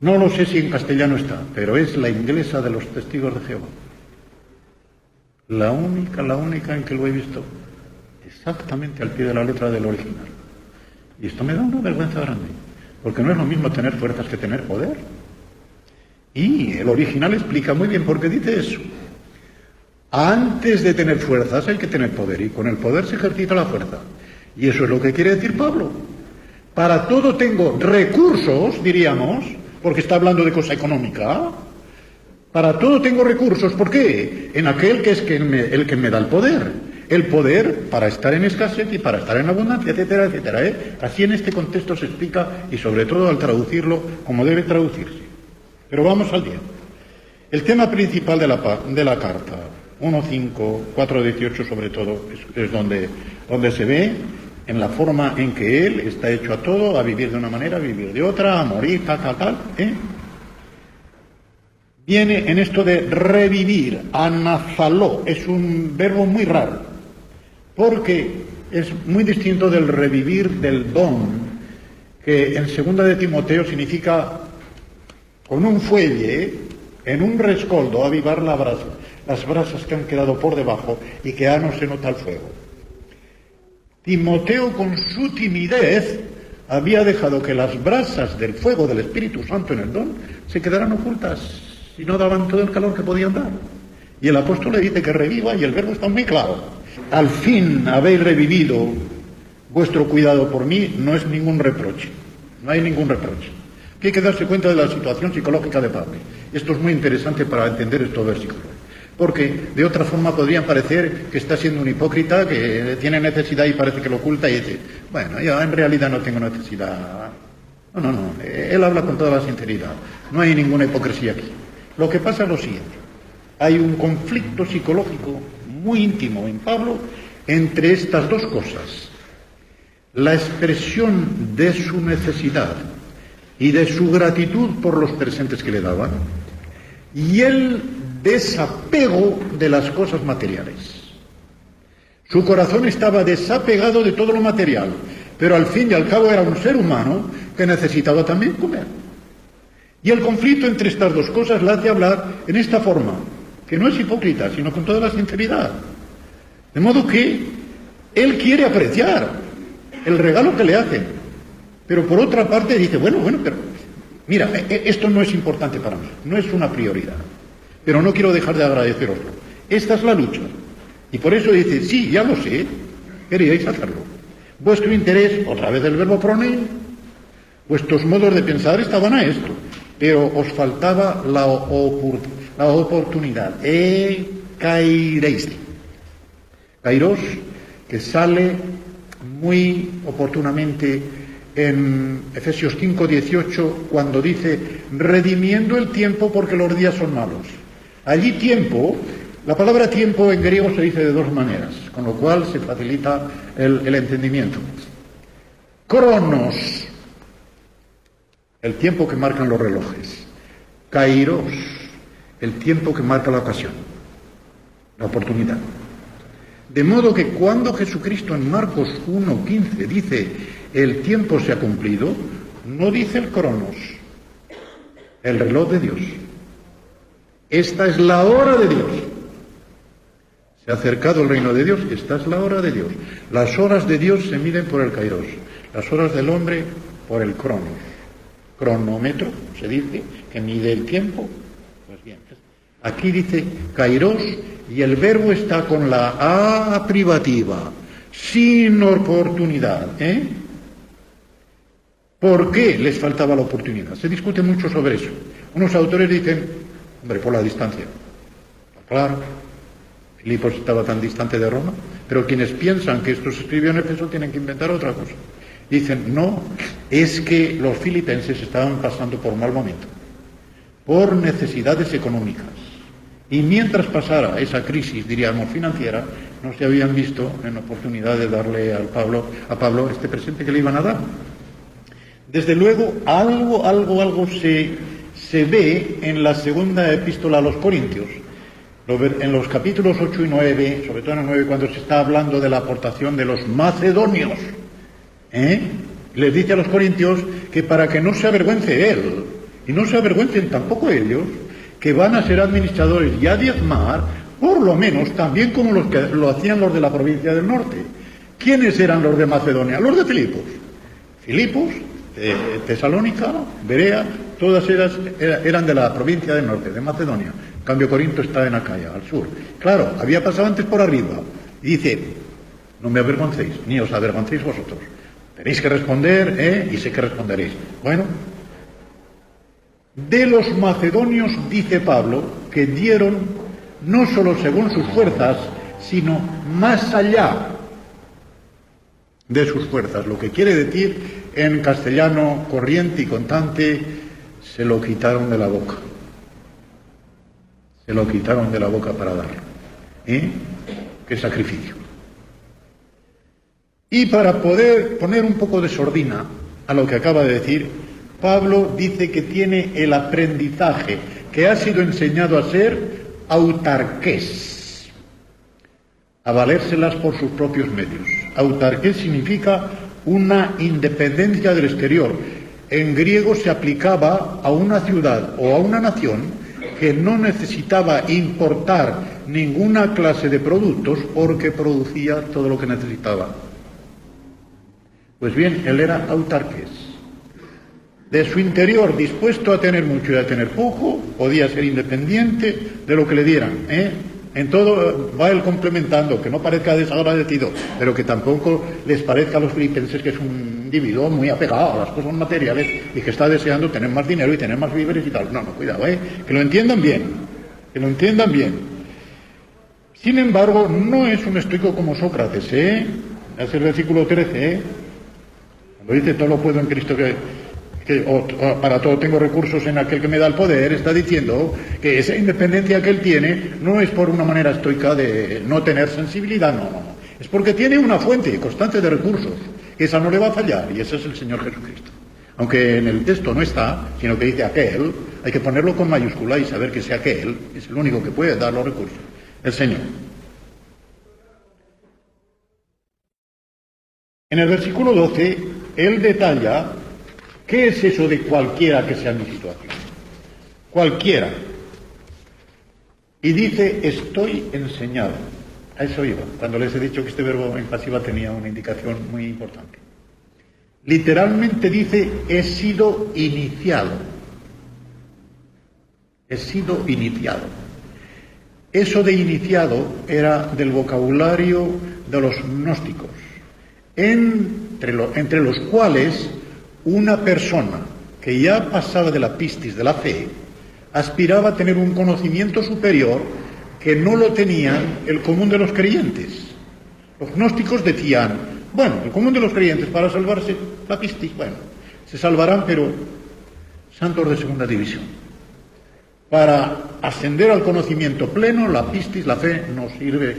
No lo sé si en castellano está, pero es la inglesa de los Testigos de Jehová. La única en que lo he visto exactamente al pie de la letra del original. Y esto me da una vergüenza grande, porque no es lo mismo tener fuerzas que tener poder. Y el original explica muy bien por qué dice eso. Antes de tener fuerzas hay que tener poder, y con el poder se ejercita la fuerza. Y eso es lo que quiere decir Pablo. Para todo tengo recursos, diríamos, porque está hablando de cosa económica. Para todo tengo recursos. ¿Por qué? En aquel que es el que me da el poder. El poder para estar en escasez y para estar en abundancia, etcétera, etcétera. Así en este contexto se explica, y sobre todo al traducirlo como debe traducirse. Pero vamos al día. El tema principal de la carta, 1.5, 4.18 sobre todo, es donde se ve en la forma en que él está hecho a todo, a vivir de una manera, a vivir de otra, a morir, tal, Viene en esto de revivir, anazaló, es un verbo muy raro, porque es muy distinto del revivir del don, que en 2 de Timoteo significa con un fuelle, en un rescoldo, avivar las brasas que han quedado por debajo y que ya no se nota el fuego. Timoteo, con su timidez, había dejado que las brasas del fuego del Espíritu Santo en el don se quedaran ocultas y no daban todo el calor que podían dar. Y el apóstol le dice que reviva, y el verbo está muy claro. Al fin habéis revivido vuestro cuidado por mí, no es ningún reproche. No hay ningún reproche. Aquí hay que darse cuenta de la situación psicológica de Pablo. Esto es muy interesante para entender estos versículos. Porque de otra forma podrían parecer que está siendo un hipócrita, que tiene necesidad y parece que lo oculta y dice, bueno, yo en realidad no tengo necesidad. No, él habla con toda la sinceridad. No hay ninguna hipocresía aquí. Lo que pasa es lo siguiente. Hay un conflicto psicológico muy íntimo en Pablo entre estas dos cosas. La expresión de su necesidad y de su gratitud por los presentes que le daban, y el desapego de las cosas materiales. Su corazón estaba desapegado de todo lo material, pero al fin y al cabo era un ser humano que necesitaba también comer. Y el conflicto entre estas dos cosas la hace hablar en esta forma, que no es hipócrita, sino con toda la sinceridad. De modo que él quiere apreciar el regalo que le hacen, pero por otra parte dice, bueno, pero mira, esto no es importante para mí, no es una prioridad, pero no quiero dejar de agradeceroslo. Esta es la lucha. Y por eso dice, sí, ya lo sé, queríais hacerlo. Vuestro interés, otra vez el verbo pronein, Vuestros modos de pensar estaban a esto, pero os faltaba la oportunidad. Kairos, que sale muy oportunamente en Efesios 5:18, cuando dice, redimiendo el tiempo porque los días son malos. Allí tiempo, la palabra tiempo en griego se dice de dos maneras, con lo cual se facilita el entendimiento. Cronos, el tiempo que marcan los relojes. Kairos, el tiempo que marca la ocasión, la oportunidad. De modo que cuando Jesucristo en Marcos 1:15 dice el tiempo se ha cumplido, no dice el cronos, el reloj de Dios. Esta es la hora de Dios. Se ha acercado el reino de Dios, esta es la hora de Dios. Las horas de Dios se miden por el kairos, las horas del hombre por el cronos. Cronómetro, se dice, que mide el tiempo. Pues bien, aquí dice kairos y el verbo está con la A privativa, sin oportunidad. ¿Por qué les faltaba la oportunidad? Se discute mucho sobre eso. Unos autores dicen, hombre, por la distancia. Claro, Filipos estaba tan distante de Roma, pero quienes piensan que esto se escribió en Éfeso tienen que inventar otra cosa. Dicen, no, es que los filipenses estaban pasando por mal momento, por necesidades económicas. Y mientras pasara esa crisis, diríamos, financiera, no se habían visto en oportunidad de darle a Pablo este presente que le iban a dar. Desde luego, algo se ve en la segunda epístola a los Corintios. En los capítulos 8 y 9, sobre todo en el 9, cuando se está hablando de la aportación de los macedonios, les dice a los corintios que para que no se avergüence él, y no se avergüencen tampoco ellos, que van a ser administradores y a diezmar, por lo menos también como los que lo hacían los de la provincia del norte. ¿Quiénes eran los de Macedonia? Los de Filipos. Filipos, Tesalónica, Berea, todas ellas eran de la provincia del norte, de Macedonia. En cambio, Corinto está en Acaya, al sur. Claro, había pasado antes por arriba. Y dice, no me avergoncéis, ni os avergoncéis vosotros. Tenéis que responder, y sé que responderéis. Bueno, de los macedonios dice Pablo que dieron no solo según sus fuerzas, sino más allá de sus fuerzas. Lo que quiere decir, en castellano corriente y contante, se lo quitaron de la boca. Se lo quitaron de la boca para dar. ¡Qué sacrificio! Y para poder poner un poco de sordina a lo que acaba de decir, Pablo dice que tiene el aprendizaje, que ha sido enseñado a ser autarqués, a valérselas por sus propios medios. Autarqués significa una independencia del exterior. En griego se aplicaba a una ciudad o a una nación que no necesitaba importar ninguna clase de productos porque producía todo lo que necesitaba. Pues bien, él era autarqués. De su interior, dispuesto a tener mucho y a tener poco, podía ser independiente de lo que le dieran. En todo va él complementando, que no parezca desagradecido, pero que tampoco les parezca a los filipenses que es un individuo muy apegado a las cosas materiales y que está deseando tener más dinero y tener más víveres y tal. No, cuidado, que lo entiendan bien, Sin embargo, no es un estoico como Sócrates, Es el versículo 13, Cuando dice todo lo puedo en Cristo para todo tengo recursos en aquel que me da el poder, está diciendo que esa independencia que él tiene no es por una manera estoica de no tener sensibilidad, no. Es porque tiene una fuente constante de recursos, que esa no le va a fallar, y ese es el Señor Jesucristo. Aunque en el texto no está, sino que dice aquel, hay que ponerlo con mayúscula y saber que ese aquel es el único que puede dar los recursos, el Señor. En el versículo 12, él detalla ¿qué es eso de cualquiera que sea mi situación? Cualquiera. Y dice, estoy enseñado. A eso iba, cuando les he dicho que este verbo en pasiva tenía una indicación muy importante. Literalmente dice, he sido iniciado. He sido iniciado. Eso de iniciado era del vocabulario de los gnósticos, entre los cuales una persona que ya pasaba de la pistis de la fe, aspiraba a tener un conocimiento superior que no lo tenían el común de los creyentes. Los gnósticos decían, bueno, el común de los creyentes para salvarse, la pistis, bueno, se salvarán, pero santos de segunda división. Para ascender al conocimiento pleno, la pistis, la fe, no sirve.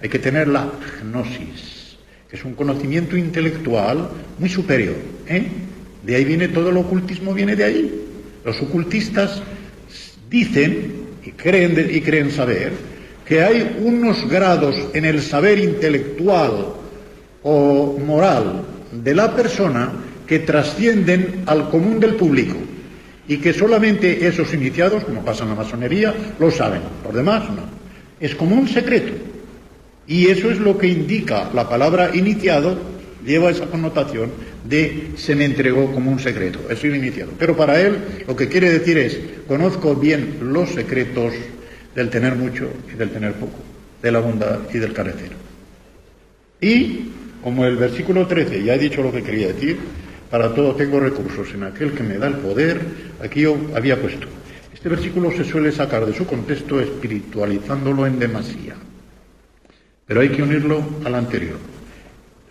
Hay que tener la gnosis, que es un conocimiento intelectual muy superior. De ahí viene todo el ocultismo, viene de ahí. Los ocultistas dicen y creen saber que hay unos grados en el saber intelectual o moral de la persona que trascienden al común del público y que solamente esos iniciados, como pasa en la masonería, lo saben. Los demás no. Es como un secreto. Y eso es lo que indica la palabra iniciado, lleva esa connotación de se me entregó como un secreto, he sido iniciado. Pero para él lo que quiere decir es, conozco bien los secretos del tener mucho y del tener poco, de la bondad y del carecer. Y, como el versículo 13 ya he dicho lo que quería decir, para todo tengo recursos en aquel que me da el poder, aquí yo había puesto. Este versículo se suele sacar de su contexto espiritualizándolo en demasía, pero hay que unirlo al anterior.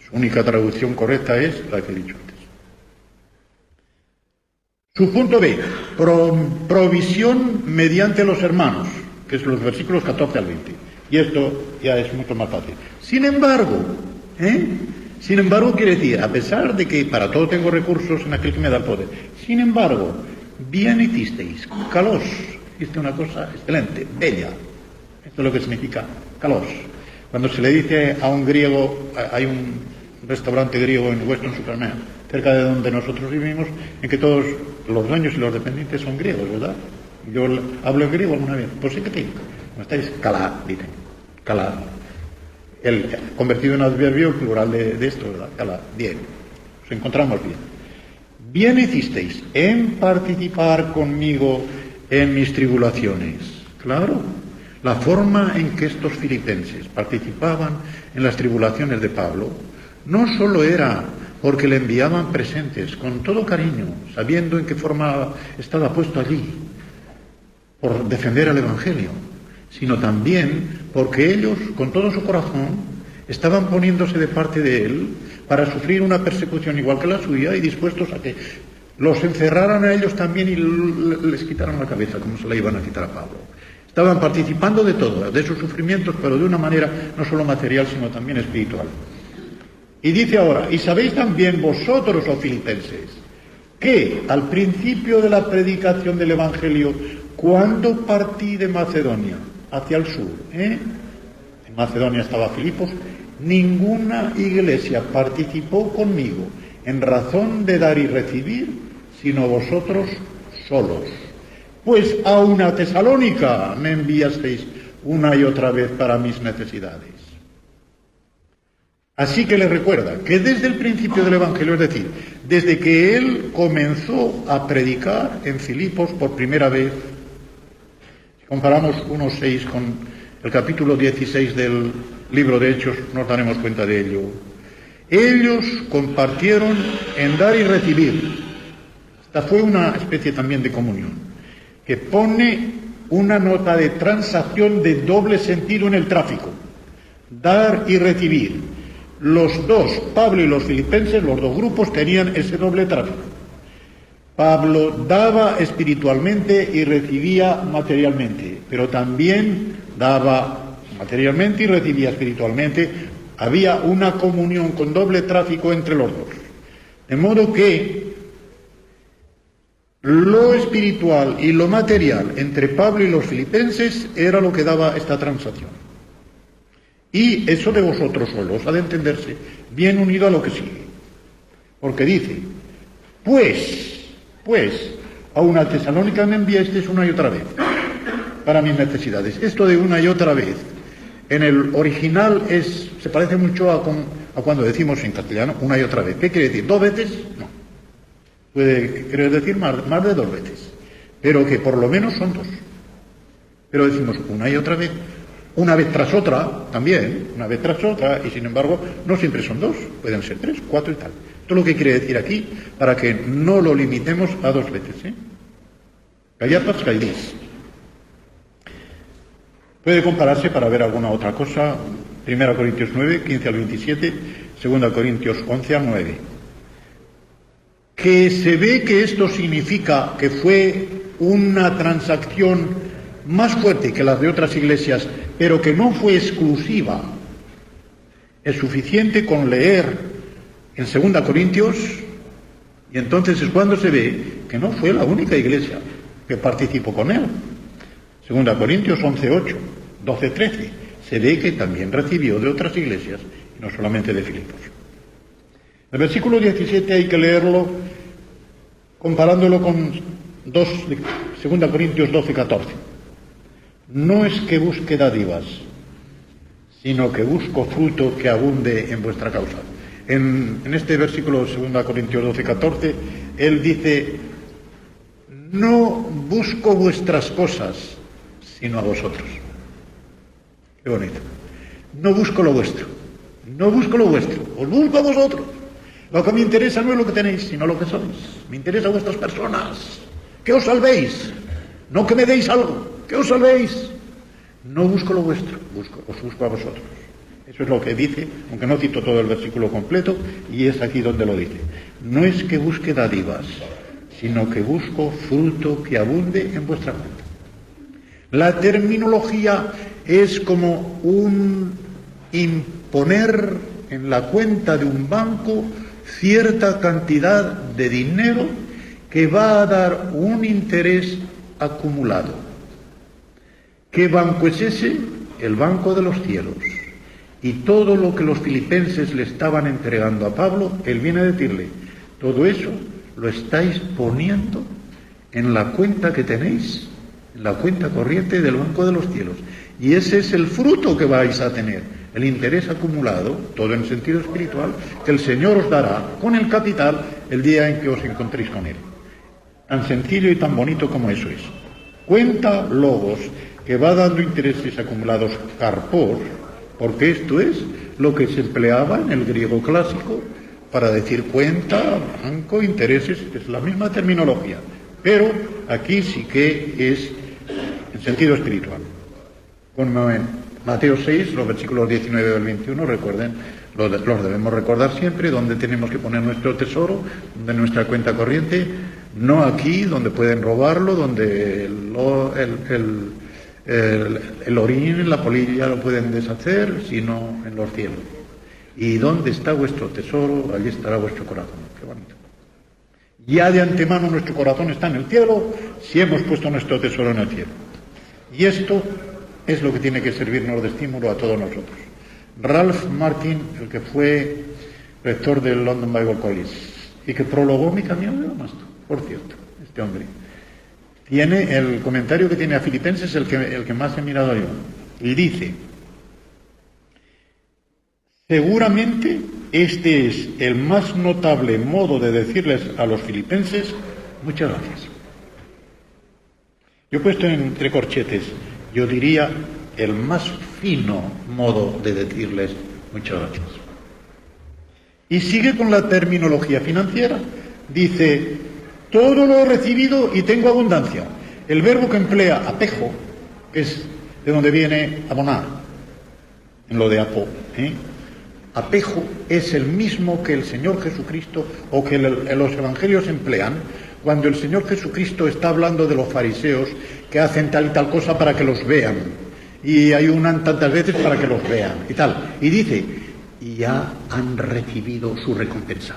Su única traducción correcta es la que he dicho antes. Su punto B, provisión mediante los hermanos, que es los versículos 14 al 20. Y esto ya es mucho más fácil. Sin embargo, quiere decir, a pesar de que para todo tengo recursos en aquel que me da el poder, sin embargo, bien hicisteis, kalos, hiciste una cosa excelente, bella. Esto es lo que significa kalos. Cuando se le dice a un griego, hay un restaurante griego en Weston-super-Mare, cerca de donde nosotros vivimos, en que todos los dueños y los dependientes son griegos, ¿verdad? Yo hablo en griego alguna vez, pues sí que tengo. ¿Cómo estáis? Calá, dicen. Calá. El convertido en adverbio, el plural de esto, ¿verdad? Calá. Bien. Nos encontramos bien. Bien hicisteis en participar conmigo en mis tribulaciones. Claro. La forma en que estos filipenses participaban en las tribulaciones de Pablo no solo era porque le enviaban presentes con todo cariño, sabiendo en qué forma estaba puesto allí, por defender al Evangelio, sino también porque ellos, con todo su corazón, estaban poniéndose de parte de él para sufrir una persecución igual que la suya y dispuestos a que los encerraran a ellos también y les quitaran la cabeza, como se la iban a quitar a Pablo. Estaban participando de todo, de sus sufrimientos, pero de una manera no solo material, sino también espiritual. Y dice ahora, y sabéis también vosotros, oh filipenses, que al principio de la predicación del Evangelio, cuando partí de Macedonia hacia el sur, en Macedonia estaba Filipos, ninguna iglesia participó conmigo en razón de dar y recibir, sino vosotros solos. Pues a una Tesalónica me enviasteis una y otra vez para mis necesidades. Así que le recuerda que desde el principio del Evangelio, es decir, desde que él comenzó a predicar en Filipos por primera vez, si comparamos 1:6 con el capítulo 16 del libro de Hechos, nos daremos cuenta de ello. Ellos compartieron en dar y recibir. Esta fue una especie también de comunión, que pone una nota de transacción de doble sentido en el tráfico. Dar y recibir. Los dos, Pablo y los filipenses, los dos grupos tenían ese doble tráfico. Pablo daba espiritualmente y recibía materialmente, pero también daba materialmente y recibía espiritualmente. Había una comunión con doble tráfico entre los dos. De modo que lo espiritual y lo material entre Pablo y los filipenses era lo que daba esta transacción. Y eso de vosotros solos ha de entenderse bien unido a lo que sigue. Porque dice, pues, a una Tesalónica me enviasteis una y otra vez para mis necesidades. Esto de una y otra vez, en el original se parece mucho a cuando decimos en castellano una y otra vez. ¿Qué quiere decir? ¿2 veces? No. Puede querer decir más de 2 veces. Pero que por lo menos son 2. Pero decimos una y otra vez. Una vez tras otra, también, una vez tras otra, y sin embargo, no siempre son 2, pueden ser 3, 4 y tal. Esto es lo que quiere decir aquí, para que no lo limitemos a dos veces. Callapas, caidís. Puede compararse para ver alguna otra cosa. 1 Corintios 9, 15 al 27, 2 Corintios 11 al 9. Que se ve que esto significa que fue una transacción más fuerte que las de otras iglesias, pero que no fue exclusiva. Es suficiente con leer en 2 Corintios, y entonces es cuando se ve que no fue la única iglesia que participó con él. 2 Corintios 11, 8, 12, 13. Se ve que también recibió de otras iglesias, y no solamente de Filipos. El versículo 17 hay que leerlo comparándolo con 2 Corintios 12, 14. No es que busque dádivas, sino que busco fruto que abunde en vuestra causa. En este versículo 2 Corintios 12, 14, él dice: no busco vuestras cosas, sino a vosotros. Qué bonito. No busco lo vuestro, no busco lo vuestro, os busco a vosotros. Lo que me interesa no es lo que tenéis, sino lo que sois. Me interesa vuestras personas, que os salvéis, no que me deis algo, que os salvéis. No busco lo vuestro, os busco a vosotros. Eso es lo que dice, aunque no cito todo el versículo completo, y es aquí donde lo dice. No es que busque dádivas, sino que busco fruto que abunde en vuestra cuenta. La terminología es como un imponer en la cuenta de un banco cierta cantidad de dinero que va a dar un interés acumulado. ¿Qué banco es ese? El banco de los cielos. Y todo lo que los filipenses le estaban entregando a Pablo, él viene a decirle: todo eso lo estáis poniendo en la cuenta que tenéis, en la cuenta corriente del banco de los cielos. Y ese es el fruto que vais a tener, el interés acumulado, todo en sentido espiritual, que el Señor os dará con el capital el día en que os encontréis con Él. Tan sencillo y tan bonito como eso es. Cuenta logos, que va dando intereses acumulados, carpos, porque esto es lo que se empleaba en el griego clásico para decir cuenta, banco, intereses, es la misma terminología, pero aquí sí que es en sentido espiritual. Como en Mateo 6, los versículos 19 al 21, recuerden, los debemos recordar siempre, donde tenemos que poner nuestro tesoro, de nuestra cuenta corriente, no aquí, donde pueden robarlo, donde el orín, la polilla lo pueden deshacer, sino en los cielos. Y donde está vuestro tesoro, allí estará vuestro corazón. Qué bonito. Ya de antemano nuestro corazón está en el cielo, si hemos puesto nuestro tesoro en el cielo. Y esto es lo que tiene que servirnos de estímulo a todos nosotros. Ralph Martin, el que fue rector del London Bible College y que prologó mi camino de Damasco, por cierto, este hombre, tiene el comentario que tiene a Filipenses, el que más he mirado yo, y dice: seguramente este es el más notable modo de decirles a los filipenses muchas gracias. Yo he puesto entre corchetes, yo diría el más fino modo de decirles muchas gracias. Y sigue con la terminología financiera. Dice: todo lo he recibido y tengo abundancia. El verbo que emplea apejo, que es de donde viene abonar, en lo de apo, apejo es el mismo que el Señor Jesucristo, o que los evangelios emplean cuando el Señor Jesucristo está hablando de los fariseos que hacen tal y tal cosa para que los vean, y ayunan tantas veces para que los vean y tal, y dice: y ya han recibido su recompensa,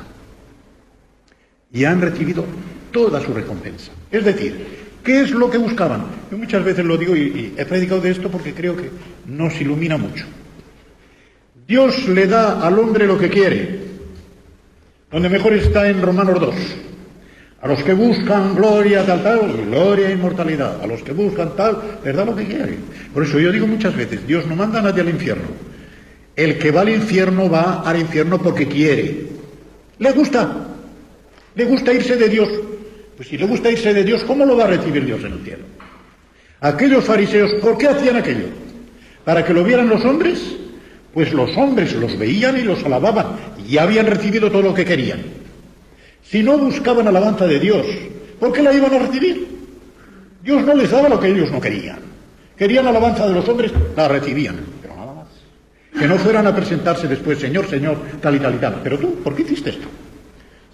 y han recibido toda su recompensa. Es decir, ¿qué es lo que buscaban? Yo muchas veces lo digo y he predicado de esto porque creo que nos ilumina mucho. Dios le da al hombre lo que quiere. Donde mejor está en Romanos 2. A los que buscan gloria, tal, gloria e inmortalidad. A los que buscan tal, les da lo que quiere. Por eso yo digo muchas veces, Dios no manda a nadie al infierno. El que va al infierno va al infierno porque quiere. Le gusta irse de Dios. Pues si le gusta irse de Dios, ¿cómo lo va a recibir Dios en el cielo? Aquellos fariseos, ¿por qué hacían aquello? ¿Para que lo vieran los hombres? Pues los hombres los veían y los alababan, y ya habían recibido todo lo que querían. Si no buscaban alabanza de Dios, ¿por qué la iban a recibir? Dios no les daba lo que ellos no querían. Querían alabanza de los hombres, la recibían, pero nada más. Que no fueran a presentarse después, Señor, Señor, tal y tal y tal. Pero tú, ¿por qué hiciste esto?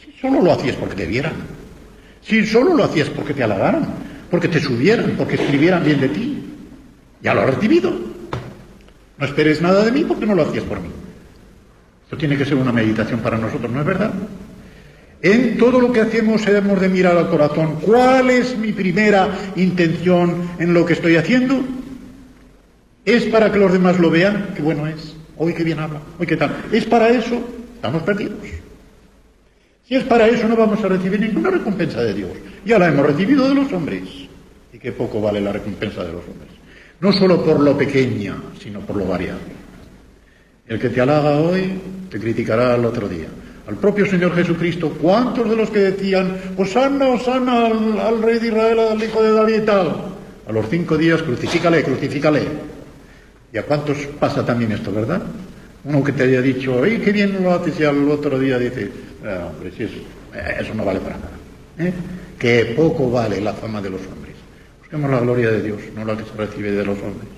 Si solo lo hacías porque te vieran. Si solo lo hacías porque te halagaran, porque te subieran, porque escribieran bien de ti. Ya lo has recibido. No esperes nada de mí porque no lo hacías por mí. Esto tiene que ser una meditación para nosotros, ¿no es verdad? En todo lo que hacemos debemos de mirar al corazón. ¿Cuál es mi primera intención en lo que estoy haciendo? ¿Es para que los demás lo vean? Qué bueno es. Hoy qué bien habla. Hoy qué tal. ¿Es para eso? Estamos perdidos. Si es para eso no vamos a recibir ninguna recompensa de Dios. Ya la hemos recibido de los hombres. Y qué poco vale la recompensa de los hombres. No solo por lo pequeña, sino por lo variado. El que te halaga hoy, te criticará al otro día. Al propio Señor Jesucristo, ¿cuántos de los que decían, Hosanna, Hosanna al Rey de Israel, al Hijo de David y tal? A los 5 días, crucifícale, crucifícale. ¿Y a cuántos pasa también esto, verdad? Uno que te haya dicho, ¡ay, qué bien lo haces! Y al otro día dice, hombre, si eso no vale para nada. Que poco vale la fama de los hombres. Busquemos la gloria de Dios, no la que se recibe de los hombres.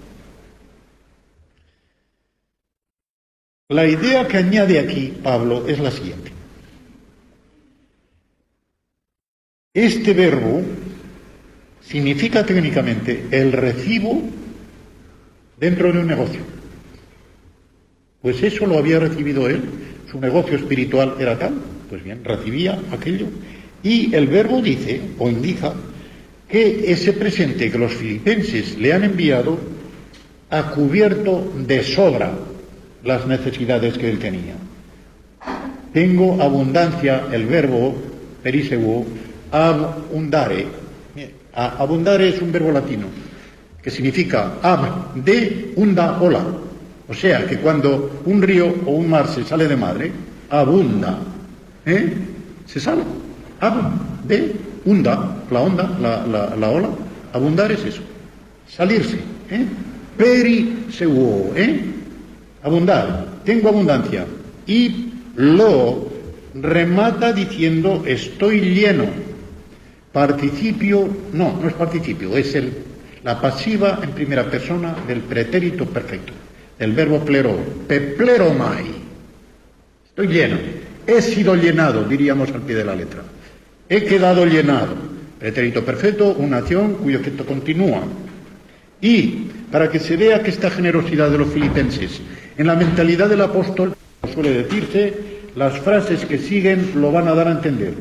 La idea que añade aquí Pablo es la siguiente. Este verbo significa técnicamente el recibo dentro de un negocio. Pues eso lo había recibido él, su negocio espiritual era tal, pues bien, recibía aquello. Y el verbo dice, o indica, que ese presente que los filipenses le han enviado ha cubierto de sobra las necesidades que él tenía. Tengo abundancia, el verbo periseu, abundare. Abundare es un verbo latino que significa ab, de, unda, ola. O sea que cuando un río o un mar se sale de madre, abunda, se sale. Ab, de, unda, la onda, la ola. Abundar es eso, salirse. Periseu, abundar, tengo abundancia. Y lo remata diciendo estoy lleno. Participio, no es participio, es la pasiva en primera persona del pretérito perfecto, del verbo plero, pepleromai. Estoy lleno, he sido llenado, diríamos al pie de la letra. He quedado llenado. Pretérito perfecto, una acción cuyo efecto continúa. Y para que se vea que esta generosidad de los filipenses en la mentalidad del apóstol, suele decirse, las frases que siguen lo van a dar a entender.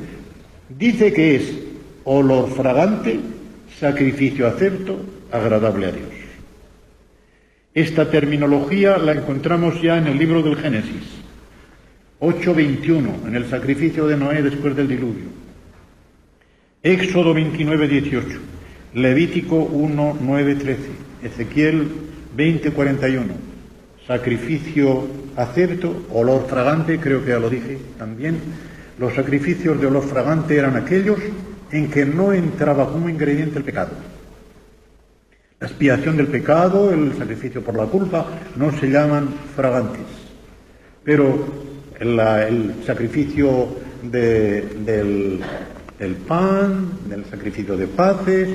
Dice que es olor fragante, sacrificio acepto, agradable a Dios. Esta terminología la encontramos ya en el libro del Génesis, 8:21, en el sacrificio de Noé después del diluvio. Éxodo 29:18, Levítico 1:9-13, Ezequiel 20:41, sacrificio acepto, olor fragante, creo que ya lo dije también. Los sacrificios de olor fragante eran aquellos en que no entraba como ingrediente el pecado. La expiación del pecado, el sacrificio por la culpa, no se llaman fragantes. Pero el sacrificio del pan, del sacrificio de paces,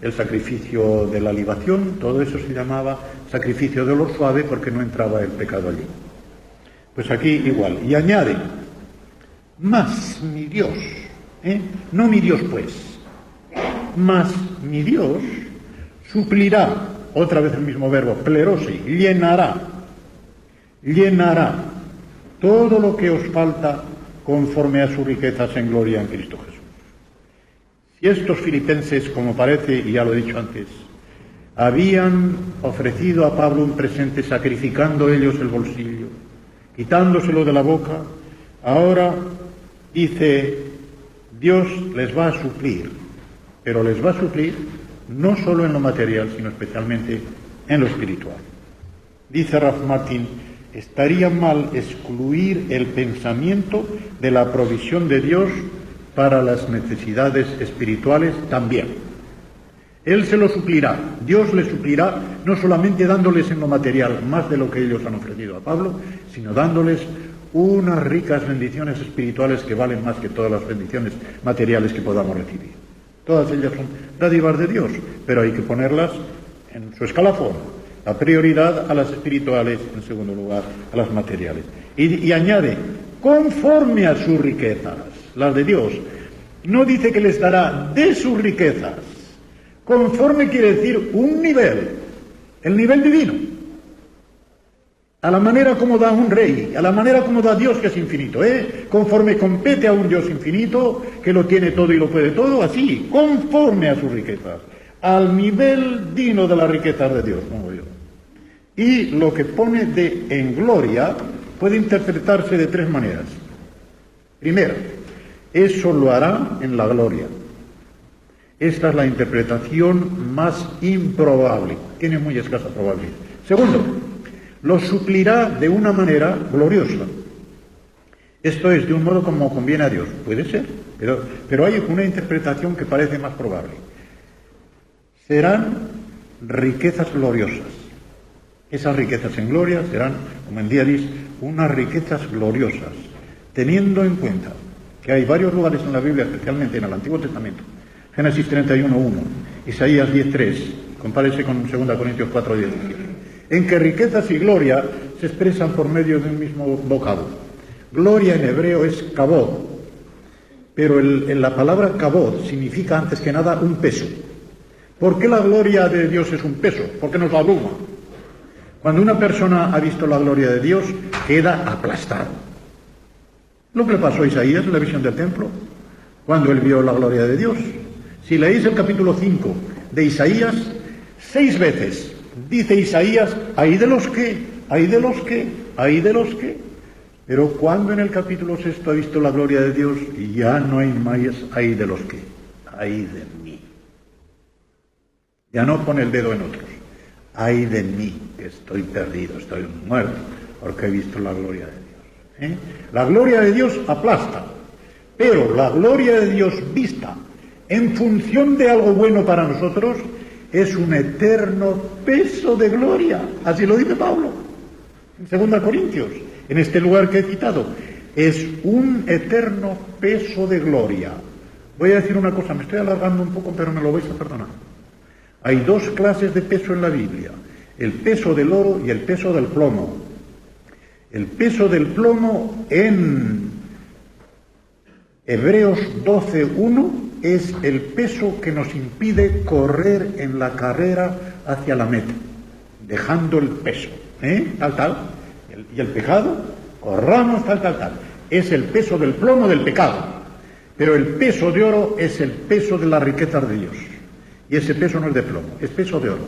el sacrificio de la libación, todo eso se llamaba sacrificio de olor suave porque no entraba el pecado allí. Pues aquí igual. Y añade, más mi Dios, no mi Dios pues, más mi Dios suplirá, otra vez el mismo verbo, plerose, llenará todo lo que os falta conforme a sus riquezas en gloria en Cristo Jesús. Si estos filipenses, como parece, y ya lo he dicho antes, habían ofrecido a Pablo un presente sacrificando ellos el bolsillo, quitándoselo de la boca, ahora dice, Dios les va a suplir, pero les va a suplir no solo en lo material, sino especialmente en lo espiritual. Dice Ralph Martin, estaría mal excluir el pensamiento de la provisión de Dios para las necesidades espirituales también. Él se lo suplirá, Dios les suplirá, no solamente dándoles en lo material más de lo que ellos han ofrecido a Pablo, sino dándoles unas ricas bendiciones espirituales que valen más que todas las bendiciones materiales que podamos recibir. Todas ellas son dádivas de Dios, pero hay que ponerlas en su escalafón. La prioridad a las espirituales, en segundo lugar a las materiales. Y añade, conforme a sus riquezas, las de Dios. No dice que les dará de sus riquezas. Conforme quiere decir un nivel, el nivel divino. A la manera como da un rey, a la manera como da Dios, que es infinito, conforme compete a un Dios infinito, que lo tiene todo y lo puede todo, así, conforme a sus riquezas, al nivel digno de las riquezas de Dios, como yo. Y lo que pone de en gloria puede interpretarse de tres maneras. Primero, eso lo hará en la gloria. Esta es la interpretación más improbable, tiene muy escasa probabilidad. Segundo, lo suplirá de una manera gloriosa. Esto es, de un modo como conviene a Dios. Puede ser, pero hay una interpretación que parece más probable. Serán riquezas gloriosas. Esas riquezas en gloria serán, como en Diadis, unas riquezas gloriosas, teniendo en cuenta que hay varios lugares en la Biblia, especialmente en el Antiguo Testamento, Génesis 31:1, Isaías 10:3, compárese con 2 Corintios 4:17, en que riquezas y gloria se expresan por medio de un mismo vocablo. Gloria en hebreo es kabod, pero en la palabra kabod significa antes que nada un peso. ¿Por qué la gloria de Dios es un peso? Porque nos abruma. Cuando una persona ha visto la gloria de Dios, queda aplastado. Lo que le pasó a Isaías en la visión del templo, cuando él vio la gloria de Dios. Si leéis el capítulo 5 de Isaías, 6 veces dice Isaías, ay de los que, ay de los que, ay de los que. Pero cuando en el capítulo 6 ha visto la gloria de Dios, ya no hay más ay de los que, ay de mí. Ya no pone el dedo en otros. Ay de mí, que estoy perdido, estoy muerto, porque he visto la gloria de Dios. La gloria de Dios aplasta, pero la gloria de Dios vista en función de algo bueno para nosotros es un eterno peso de gloria. Así lo dice Pablo en 2 Corintios, en este lugar que he citado. Es un eterno peso de gloria. Voy a decir una cosa, me estoy alargando un poco, pero me lo vais a perdonar. Hay 2 clases de peso en la Biblia, el peso del oro y el peso del plomo. El peso del plomo en Hebreos 12:1 es el peso que nos impide correr en la carrera hacia la meta, dejando el peso, tal, y el pecado, corramos tal. Es el peso del plomo del pecado, pero el peso de oro es el peso de las riquezas de Dios. Y ese peso no es de plomo, es peso de oro.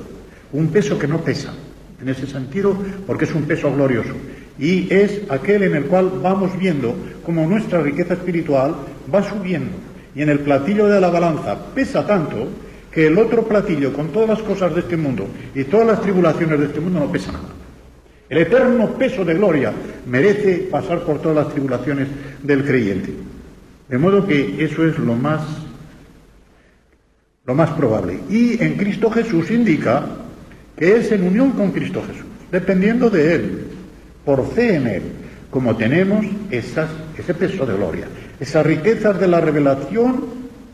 Un peso que no pesa, en ese sentido, porque es un peso glorioso. Y es aquel en el cual vamos viendo cómo nuestra riqueza espiritual va subiendo. Y en el platillo de la balanza pesa tanto que el otro platillo, con todas las cosas de este mundo y todas las tribulaciones de este mundo, no pesa nada. El eterno peso de gloria merece pasar por todas las tribulaciones del creyente. De modo que eso es lo más probable. Y en Cristo Jesús indica que es en unión con Cristo Jesús, dependiendo de Él, por fe en Él, como tenemos ese peso de gloria, esas riquezas de la revelación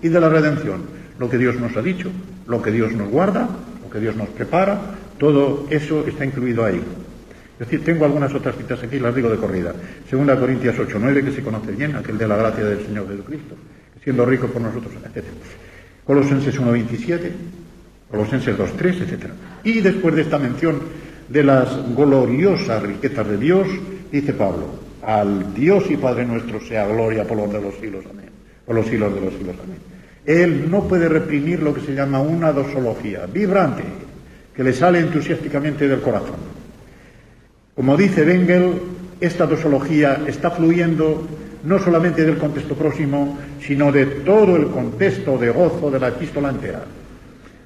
y de la redención, lo que Dios nos ha dicho, lo que Dios nos guarda, lo que Dios nos prepara, todo eso está incluido ahí. Es decir, tengo algunas otras citas aquí, las digo de corrida. 2 Corintios 8:9, que se conoce bien, aquel de la gracia del Señor Jesucristo, siendo rico por nosotros, etc. Colosenses 1:27, Colosenses 2:3, etc. Y después de esta mención de las gloriosas riquezas de Dios, dice Pablo, al Dios y Padre nuestro sea gloria por los de los siglos, amén. Por los siglos de los siglos, amén. Él no puede reprimir lo que se llama una dosología vibrante, que le sale entusiásticamente del corazón. Como dice Bengel, esta dosología está fluyendo no solamente del contexto próximo, sino de todo el contexto de gozo de la epístola entera.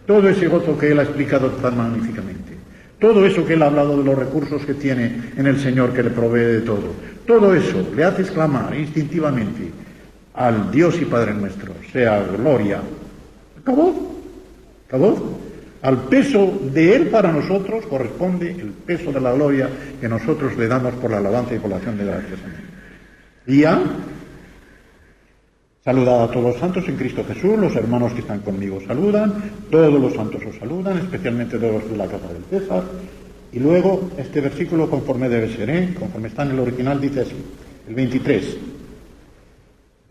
Todo ese gozo que él ha explicado tan magníficamente. Todo eso que él ha hablado de los recursos que tiene en el Señor, que le provee de todo. Todo eso le hace exclamar instintivamente al Dios y Padre nuestro, sea gloria. ¿Acabó? Al peso de Él para nosotros corresponde el peso de la gloria que nosotros le damos por la alabanza y por la acción de gracias. Y ya, saludad a todos los santos en Cristo Jesús, los hermanos que están conmigo saludan, todos los santos os saludan, especialmente todos de la casa del César. Y luego, este versículo conforme debe ser, conforme está en el original, dice así, el 23.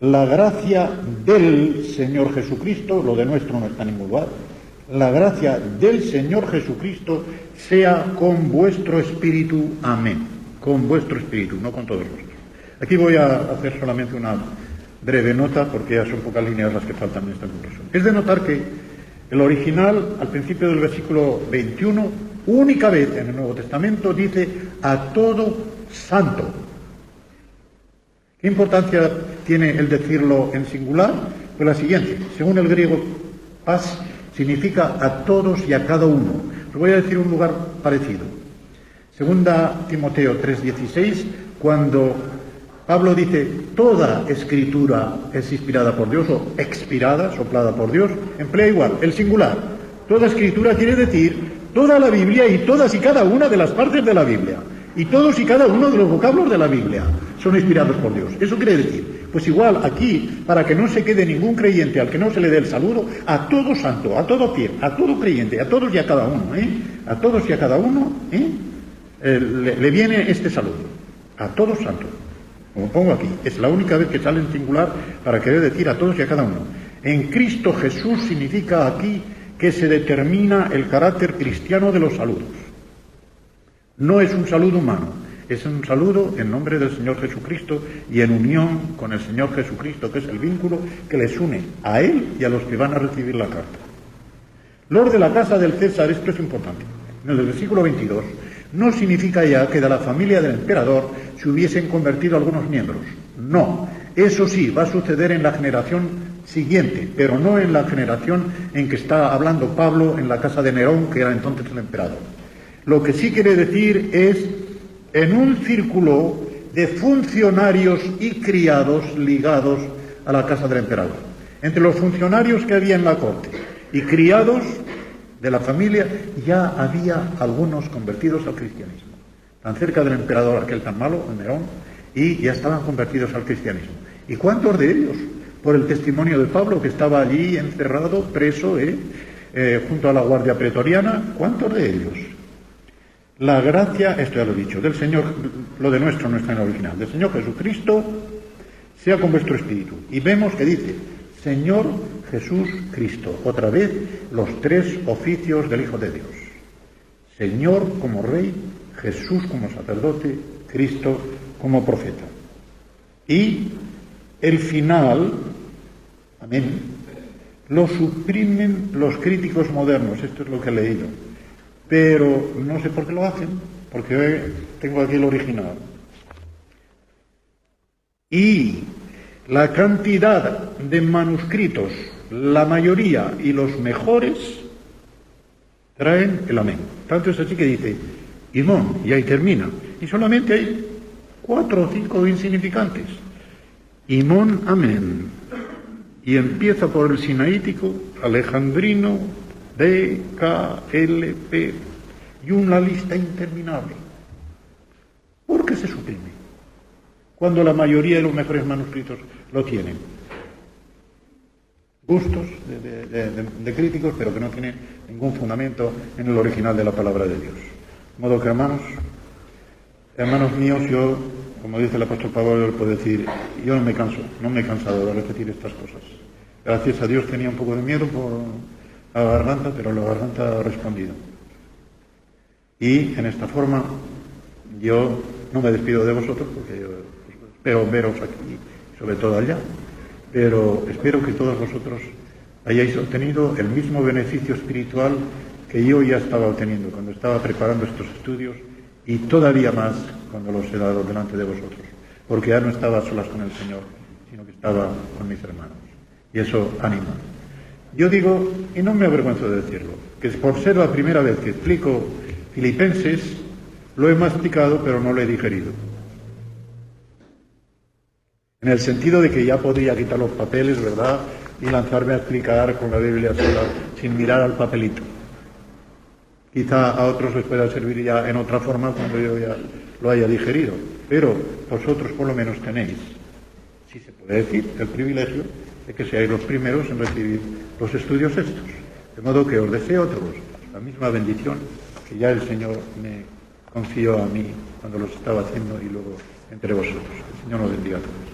La gracia del Señor Jesucristo, lo de nuestro no está en ningún lugar, la gracia del Señor Jesucristo sea con vuestro espíritu. Amén. Con vuestro espíritu, no con todos vosotros. Aquí voy a hacer solamente una breve nota, porque ya son pocas líneas las que faltan en esta conclusión. Es de notar que el original, al principio del versículo 21, única vez en el Nuevo Testamento, dice a todo santo. ¿Qué importancia tiene el decirlo en singular? Pues la siguiente. Según el griego, pas significa a todos y a cada uno. Os voy a decir un lugar parecido. Segunda Timoteo 3:16, cuando Pablo dice toda escritura es inspirada por Dios o expirada, soplada por Dios, emplea igual, el singular. Toda escritura quiere decir toda la Biblia y todas y cada una de las partes de la Biblia. Y todos y cada uno de los vocablos de la Biblia son inspirados por Dios. Eso quiere decir, pues igual aquí, para que no se quede ningún creyente al que no se le dé el saludo, a todo santo, a todo fiel, a todo creyente, a todos y a cada uno, a todos y a cada uno, le viene este saludo. A todos santos. Como pongo aquí, es la única vez que sale en singular para querer decir a todos y a cada uno. En Cristo Jesús significa aquí que se determina el carácter cristiano de los saludos. No es un saludo humano, es un saludo en nombre del Señor Jesucristo y en unión con el Señor Jesucristo, que es el vínculo que les une a Él y a los que van a recibir la carta. Los de la casa del César, esto es importante. En el versículo 22, no significa ya que de la familia del emperador se hubiesen convertido algunos miembros. No, eso sí, va a suceder en la generación siguiente, pero no en la generación en que está hablando Pablo en la casa de Nerón, que era entonces el emperador. Lo que sí quiere decir es en un círculo de funcionarios y criados ligados a la casa del emperador. Entre los funcionarios que había en la corte y criados de la familia ya había algunos convertidos al cristianismo. Tan cerca del emperador aquel tan malo, el Nerón, y ya estaban convertidos al cristianismo. ¿Y cuántos de ellos? Por el testimonio de Pablo, que estaba allí encerrado, preso, junto a la guardia pretoriana. ¿Cuántos de ellos? La gracia, esto ya lo he dicho, del Señor, lo de nuestro no está en el original, del Señor Jesucristo, sea con vuestro espíritu. Y vemos que dice, Señor Jesús Cristo, otra vez los tres oficios del Hijo de Dios. Señor como Rey, Jesús como sacerdote, Cristo como profeta. Y el final, amén, lo suprimen los críticos modernos, esto es lo que he leído. Pero no sé por qué lo hacen, porque tengo aquí el original. Y la cantidad de manuscritos, la mayoría y los mejores, traen el amén. Tanto es así que dice, Imón, y ahí termina. Y solamente hay 4 o 5 insignificantes. Imón, amén. Y empieza por el sinaítico, alejandrino, D, K, L, P, y una lista interminable. ¿Por qué se suprime? Cuando la mayoría de los mejores manuscritos lo tienen. Gustos de críticos, pero que no tienen ningún fundamento en el original de la palabra de Dios. De modo que, hermanos míos, yo, como dice el apóstol Pablo, yo puedo decir, yo no me he cansado de repetir estas cosas. Gracias a Dios tenía un poco de miedo por la garganta, pero la garganta ha respondido. Y en esta forma yo no me despido de vosotros, porque yo espero veros aquí, sobre todo allá, pero espero que todos vosotros hayáis obtenido el mismo beneficio espiritual que yo ya estaba obteniendo cuando estaba preparando estos estudios, y todavía más cuando los he dado delante de vosotros, porque ya no estaba a solas con el Señor, sino que estaba con mis hermanos. Y eso anima. Yo digo, y no me avergüenzo de decirlo, que por ser la primera vez que explico Filipenses, lo he masticado, pero no lo he digerido. En el sentido de que ya podría quitar los papeles, ¿verdad?, y lanzarme a explicar con la Biblia sola, sin mirar al papelito. Quizá a otros les pueda servir ya en otra forma cuando yo ya lo haya digerido, pero vosotros por lo menos tenéis, si se puede decir, el privilegio de que seáis los primeros en recibir los estudios estos. De modo que os deseo a todos la misma bendición que ya el Señor me confió a mí cuando los estaba haciendo y luego entre vosotros. El Señor nos bendiga a todos.